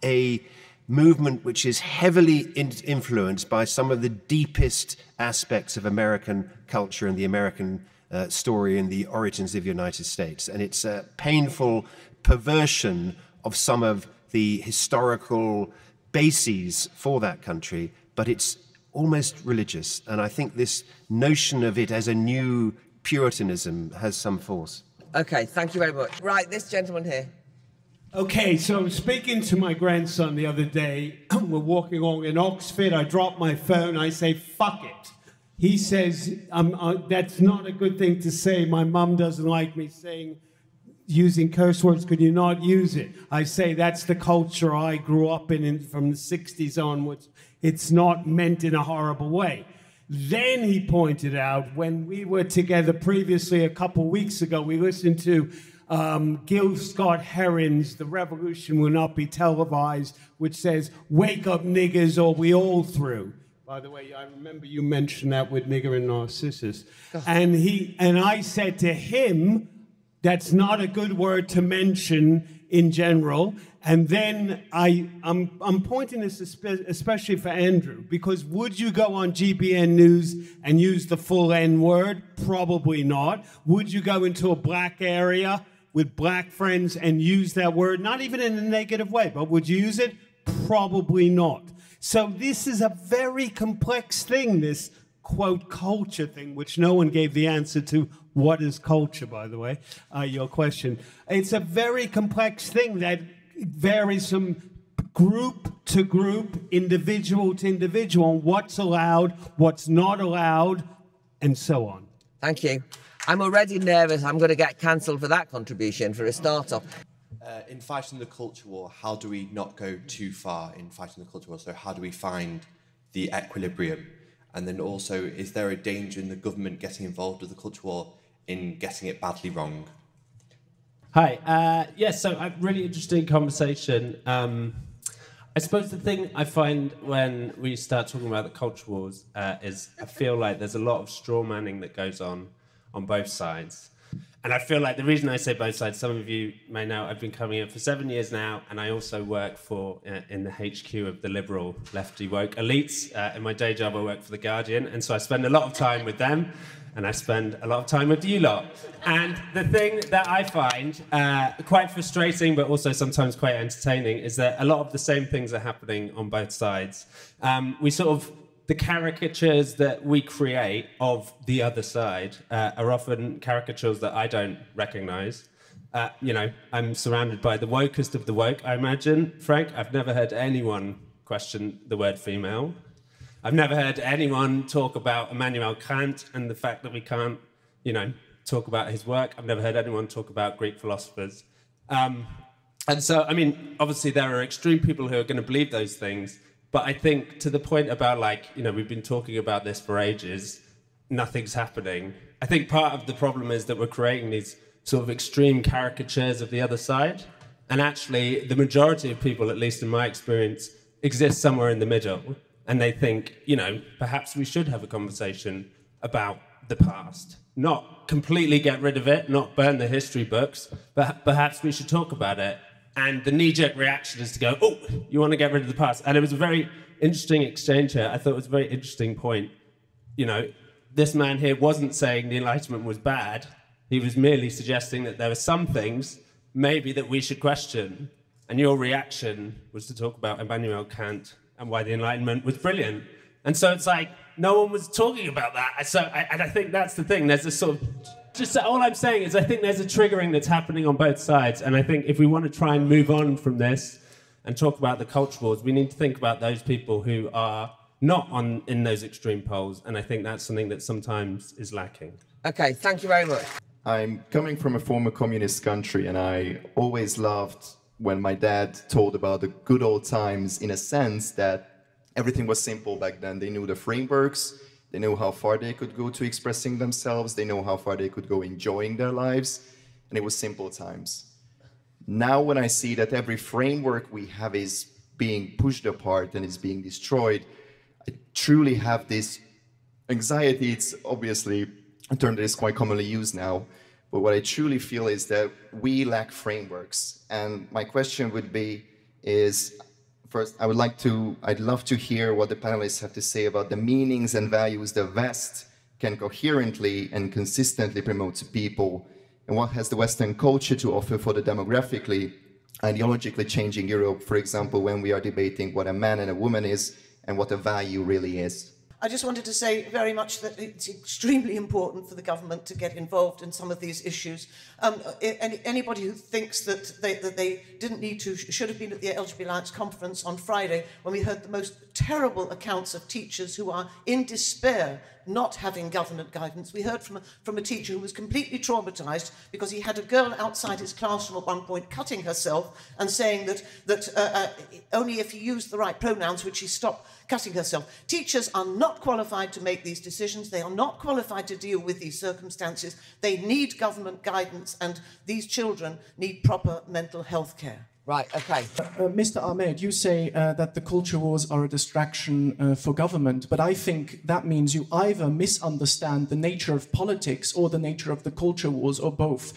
a movement which is heavily influenced by some of the deepest aspects of American culture and the American story and the origins of the United States. And it's a painful perversion of some of the historical bases for that country, but it's almost religious. And I think this notion of it as a new Puritanism has some force. Okay, thank you very much. Right, this gentleman here. Okay, so speaking to my grandson the other day, we're walking along in Oxford, I drop my phone, I say, fuck it. He says, that's not a good thing to say, my mum doesn't like me using curse words, could you not use it? I say, that's the culture I grew up in from the 60s onwards. It's not meant in a horrible way. Then he pointed out, when we were together previously a couple weeks ago, we listened to Gil Scott-Heron's The Revolution Will Not Be Televised, which says, wake up niggers or we all through. By the way, I remember you mentioned that with Nigger and Narcissus. And I said to him, that's not a good word to mention in general. And then I'm pointing this especially for Andrew, because would you go on GBN News and use the full N word? Probably not. Would you go into a black area with black friends and use that word? Not even in a negative way, but would you use it? Probably not. So this is a very complex thing, this quote culture thing, which no one gave the answer to. What is culture, by the way, your question. It's a very complex thing that varies from group to group, individual to individual, what's allowed, what's not allowed, and so on. Thank you. I'm already nervous I'm going to get cancelled for that contribution for a start-off. In fighting the culture war, how do we not go too far in fighting the culture war? So how do we find the equilibrium? And then also, is there a danger in the government getting involved with the culture war in getting it badly wrong? Hi. Yes, so a really interesting conversation. I suppose the thing I find when we start talking about the culture wars is I feel like there's a lot of straw manning that goes on both sides. And I feel like the reason I say both sides, some of you may know, I've been coming here for 7 years now, and I also work for in the HQ of the liberal lefty woke elites. In my day job, I work for The Guardian, and so I spend a lot of time with them, and I spend a lot of time with you lot. And the thing that I find quite frustrating, but also sometimes quite entertaining, is that a lot of the same things are happening on both sides. The caricatures that we create of the other side are often caricatures that I don't recognize. I'm surrounded by the wokest of the woke, I imagine. Frank, I've never heard anyone question the word female. I've never heard anyone talk about Immanuel Kant and the fact that we can't, talk about his work. I've never heard anyone talk about Greek philosophers. And so, obviously there are extreme people who are going to believe those things. But I think to the point about we've been talking about this for ages, nothing's happening. I think part of the problem is that we're creating these sort of extreme caricatures of the other side. And actually, the majority of people, at least in my experience, exist somewhere in the middle. And they think, perhaps we should have a conversation about the past. Not completely get rid of it, not burn the history books, but perhaps we should talk about it. And the knee-jerk reaction is to go, oh, you want to get rid of the past? And it was a very interesting exchange here. I thought it was a very interesting point. This man here wasn't saying the Enlightenment was bad. He was merely suggesting that there are some things maybe that we should question. And your reaction was to talk about Immanuel Kant and why the Enlightenment was brilliant. And so it's like, no one was talking about that. And I think that's the thing. There's this sort of... Just all I'm saying is I think there's a triggering that's happening on both sides. And I think if we want to try and move on from this and talk about the culture wars, we need to think about those people who are not in those extreme poles. And I think that's something that sometimes is lacking. Okay, thank you very much. I'm coming from a former communist country, and I always loved when my dad told about the good old times, in a sense that everything was simple back then. They knew the frameworks. They know how far they could go to expressing themselves. They know how far they could go enjoying their lives. And it was simple times. Now when I see that every framework we have is being pushed apart and is being destroyed, I truly have this anxiety. It's obviously a term that is quite commonly used now. But what I truly feel is that we lack frameworks. And my question would be is, first, I'd love to hear what the panelists have to say about the meanings and values the West can coherently and consistently promote to people, and what has the Western culture to offer for the demographically, ideologically changing Europe, for example, when we are debating what a man and a woman is and what a value really is. I just wanted to say very much that it's extremely important for the government to get involved in some of these issues. Anybody who thinks that they didn't need to should have been at the LGBT Alliance conference on Friday when we heard the most terrible accounts of teachers who are in despair not having government guidance. We heard from a teacher who was completely traumatized because he had a girl outside his classroom at one point cutting herself and saying that only if he used the right pronouns would she stop cutting herself. Teachers are not qualified to make these decisions. They are not qualified to deal with these circumstances. They need government guidance, and these children need proper mental health care. Right, okay. Mr. Ahmed, you say that the culture wars are a distraction for government, but I think that means you either misunderstand the nature of politics or the nature of the culture wars, or both.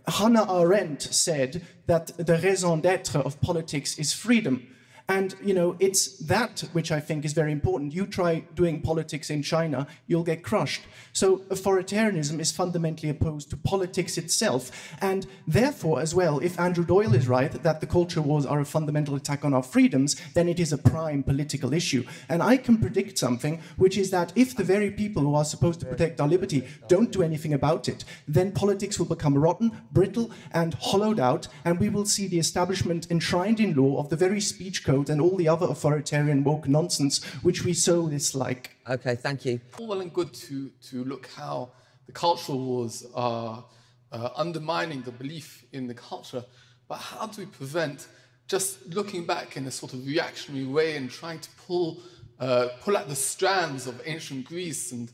Hannah Arendt said that the raison d'être of politics is freedom. And, it's that which I think is very important. You try doing politics in China, you'll get crushed. So authoritarianism is fundamentally opposed to politics itself. And therefore, as well, if Andrew Doyle is right that the culture wars are a fundamental attack on our freedoms, then it is a prime political issue. And I can predict something, which is that if the very people who are supposed to protect our liberty don't do anything about it, then politics will become rotten, brittle, and hollowed out, and we will see the establishment enshrined in law of the very speech code and all the other authoritarian woke nonsense which we so dislike. Okay, thank you. All well and good to look how the cultural wars are undermining the belief in the culture, but how do we prevent just looking back in a sort of reactionary way and trying to pull at the strands of ancient Greece and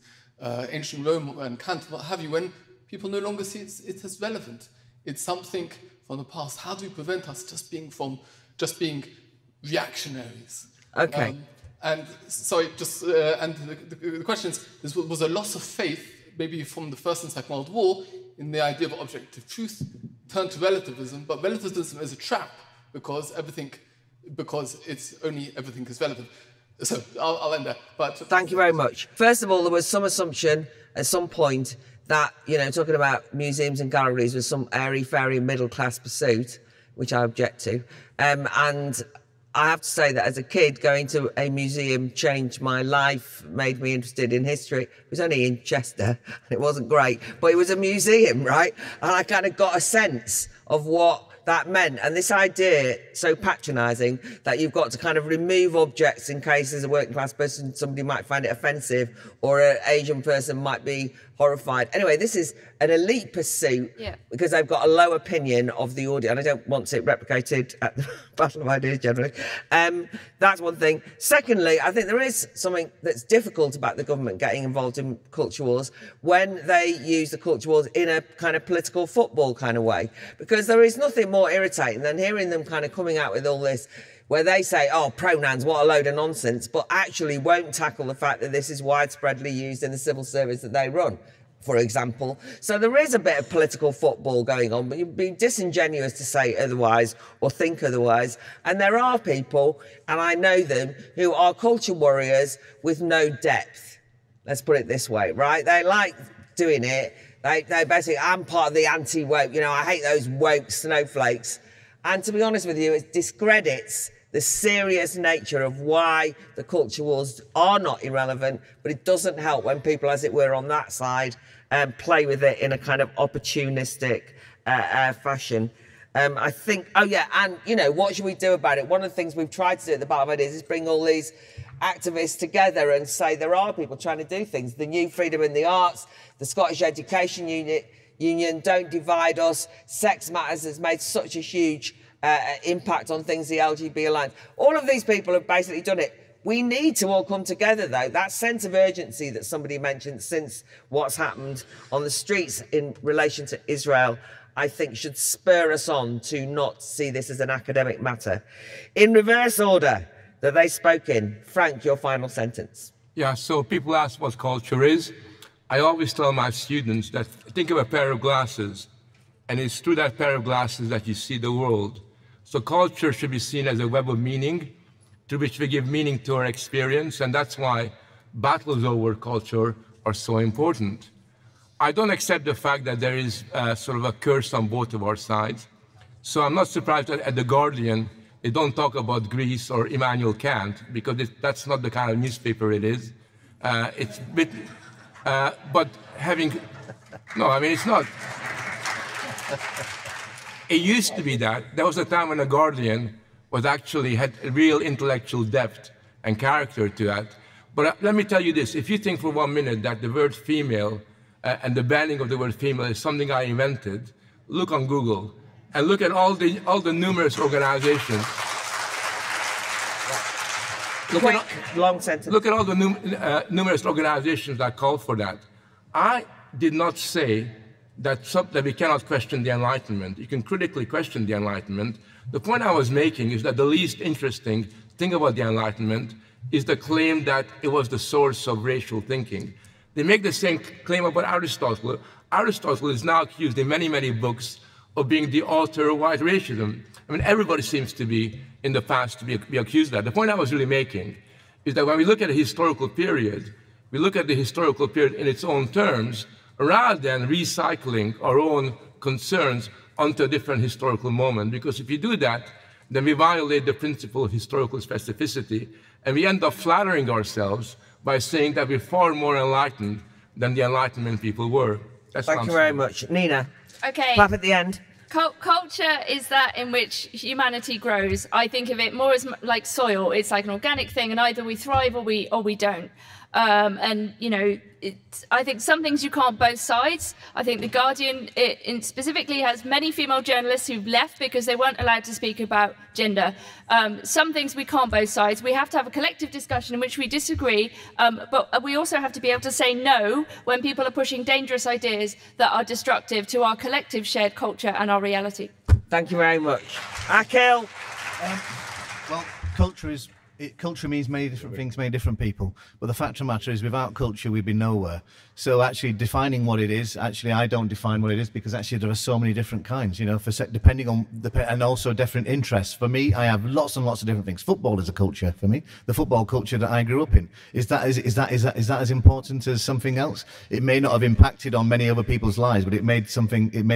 ancient Rome and Kant, what have you, when people no longer see it as relevant? It's something from the past. How do we prevent us just being reactionaries? Okay. And sorry, and the question is, was a loss of faith, maybe from the First and Second World War, in the idea of objective truth, turned to relativism. But relativism is a trap because everything is relative. So I'll end there. But thank you very much. First of all, there was some assumption at some point that, you know, talking about museums and galleries was some airy-fairy middle-class pursuit, which I object to. And I have to say that as a kid, going to a museum changed my life, made me interested in history. It was only in Chester, and it wasn't great, but it was a museum, right? And I kind of got a sense of what that meant. And this idea, so patronising, that you've got to kind of remove objects in case as a working class person, somebody might find it offensive, or an Asian person might be horrified. Anyway, this is an elite pursuit because they've got a low opinion of the audience, and I don't want it replicated at the Battle of Ideas generally. That's one thing. Secondly, I think there is something that's difficult about the government getting involved in culture wars when they use the culture wars in a kind of political football kind of way, because there is nothing more irritating than hearing them kind of coming out with all this where they say, oh, pronouns, what a load of nonsense, but actually won't tackle the fact that this is widespreadly used in the civil service that they run, for example. So there is a bit of political football going on, but you'd be disingenuous to say otherwise or think otherwise. And there are people, and I know them, who are culture warriors with no depth. Let's put it this way, right? They like doing it. They basically, I'm part of the anti-woke, you know, I hate those woke snowflakes. And to be honest with you, it discredits the serious nature of why the culture wars are not irrelevant, but it doesn't help when people, as it were, on that side, play with it in a kind of opportunistic fashion. I think, oh yeah, and you know, what should we do about it? One of the things we've tried to do at the Battle of Ideas is bring all these activists together and say there are people trying to do things. The New Freedom in the Arts, the Scottish Education Union, Don't Divide Us, Sex Matters has made such a huge impact on things, the LGBT Alliance. All of these people have basically done it. We need to all come together, though. That sense of urgency that somebody mentioned since what's happened on the streets in relation to Israel, I think should spur us on to not see this as an academic matter. In reverse order that they spoke in, Frank, your final sentence. Yeah, so people ask what culture is. I always tell my students that think of a pair of glasses, and it's through that pair of glasses that you see the world. So culture should be seen as a web of meaning, to which we give meaning to our experience, and that's why battles over culture are so important. I don't accept the fact that there is sort of a curse on both of our sides. So I'm not surprised that at The Guardian, they don't talk about Greece or Immanuel Kant, because that's not the kind of newspaper it is. It's a bit, but having, no, I mean, it's not. It used to be that. There was a time when The Guardian was actually had real intellectual depth and character to that. But let me tell you this, if you think for 1 minute that the word female and the banning of the word female is something I invented, look on Google and look at all the numerous organizations. Long sentence. Look at all the numerous organizations that call for that. I did not say that we cannot question the Enlightenment. You can critically question the Enlightenment. The point I was making is that the least interesting thing about the Enlightenment is the claim that it was the source of racial thinking. They make the same claim about Aristotle. Aristotle is now accused in many, many books of being the author of white racism. I mean, everybody seems to be, in the past, to be accused of that. The point I was really making is that when we look at a historical period, we look at the historical period in its own terms, rather than recycling our own concerns onto a different historical moment. Because if you do that, then we violate the principle of historical specificity, and we end up flattering ourselves by saying that we're far more enlightened than the Enlightenment people were. That's Thank you very much. Nina, okay. clap at the end. Culture is that in which humanity grows. I think of it more as like soil. It's like an organic thing, and either we thrive or we don't. And, you know, I think some things you can't both sides. I think The Guardian specifically has many female journalists who've left because they weren't allowed to speak about gender. Some things we can't both sides. We have to have a collective discussion in which we disagree, but we also have to be able to say no when people are pushing dangerous ideas that are destructive to our collective shared culture and our reality. Thank you very much. Aaqil? Well, culture means many different things to many different people, but the fact of the matter is without culture we'd be nowhere. So actually defining what it is, actually I don't define what it is, because actually there are so many different kinds, you know, depending on and also different interests. For me, I have lots and lots of different things. Football is a culture for me. The football culture that I grew up in, is that as important as something else? It may not have impacted on many other people's lives, but it made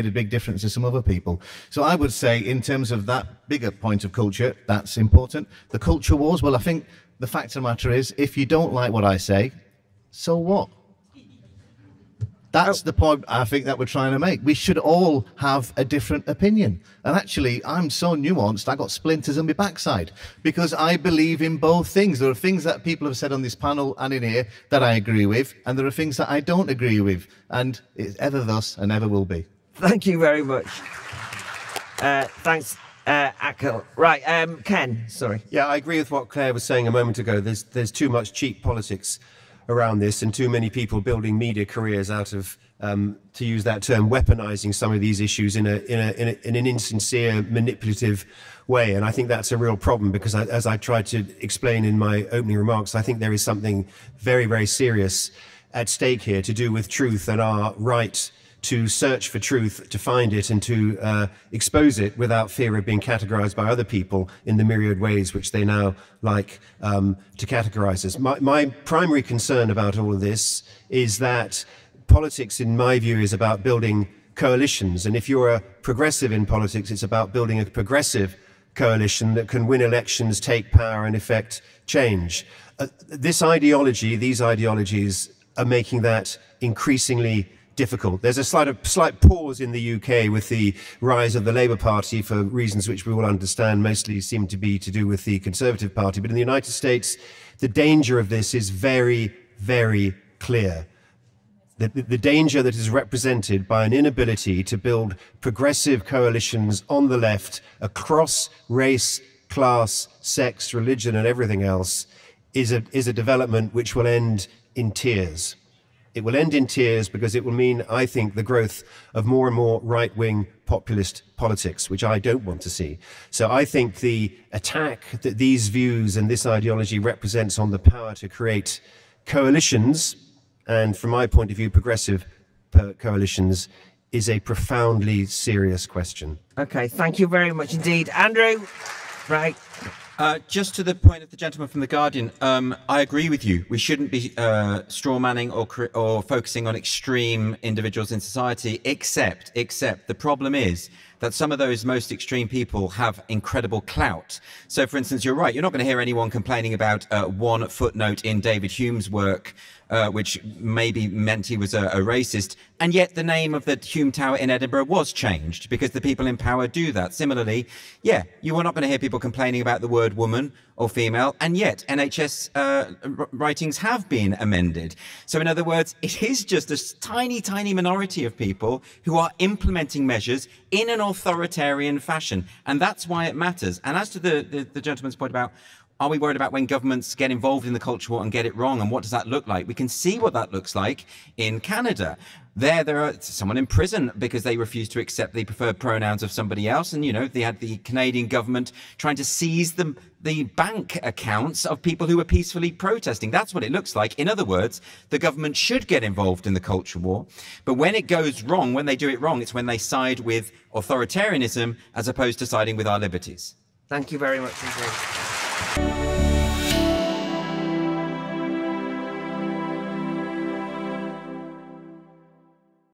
a big difference to some other people. So I would say in terms of that bigger point of culture, that's important. The culture wars, well, I think the fact of the matter is, if you don't like what I say, so what? That's the point I think that we're trying to make. We should all have a different opinion. And actually, I'm so nuanced, I got splinters on my backside, because I believe in both things. There are things that people have said on this panel and in here that I agree with, and there are things that I don't agree with. And it's ever thus and ever will be. Thank you very much. Thanks, Aaqil. Right, Ken, sorry. Yeah, I agree with what Claire was saying a moment ago. There's too much cheap politics around this, and too many people building media careers out of, to use that term, weaponizing some of these issues in an insincere, manipulative way. And I think that's a real problem, because as I tried to explain in my opening remarks, I think there is something very, very serious at stake here to do with truth and our right to search for truth, to find it, and to expose it without fear of being categorized by other people in the myriad ways which they now like to categorize us. My primary concern about all of this is that politics, in my view, is about building coalitions. And if you're a progressive in politics, it's about building a progressive coalition that can win elections, take power, and effect change. These ideologies are making that increasingly difficult. There's a slight pause in the UK with the rise of the Labour Party for reasons which we all understand, mostly seem to be to do with the Conservative Party. But in the United States, the danger of this is very, very clear. The danger that is represented by an inability to build progressive coalitions on the left across race, class, sex, religion, and everything else is a development which will end in tears. It will end in tears because it will mean, I think, the growth of more and more right-wing populist politics, which I don't want to see. So I think the attack that these views and this ideology represents on the power to create coalitions, and from my point of view, progressive coalitions, is a profoundly serious question. Okay, thank you very much indeed. Andrew? Right. Just to the point of the gentleman from The Guardian, I agree with you. We shouldn't be straw-manning or focusing on extreme individuals in society, except the problem is that some of those most extreme people have incredible clout. So, for instance, you're right. You're not going to hear anyone complaining about one footnote in David Hume's work, which maybe meant he was a racist. And yet the name of the Hume Tower in Edinburgh was changed because the people in power do that. Similarly, yeah, you are not going to hear people complaining about the word woman or female. And yet NHS writings have been amended. So in other words, it is just a tiny, tiny minority of people who are implementing measures in an authoritarian fashion. And that's why it matters. And as to the gentleman's point about, are we worried about when governments get involved in the culture war and get it wrong? And what does that look like? We can see what that looks like in Canada. There are someone in prison because they refused to accept the preferred pronouns of somebody else. And, you know, they had the Canadian government trying to seize the bank accounts of people who were peacefully protesting. That's what it looks like. In other words, the government should get involved in the culture war. But when it goes wrong, when they do it wrong, it's when they side with authoritarianism as opposed to siding with our liberties. Thank you very much indeed.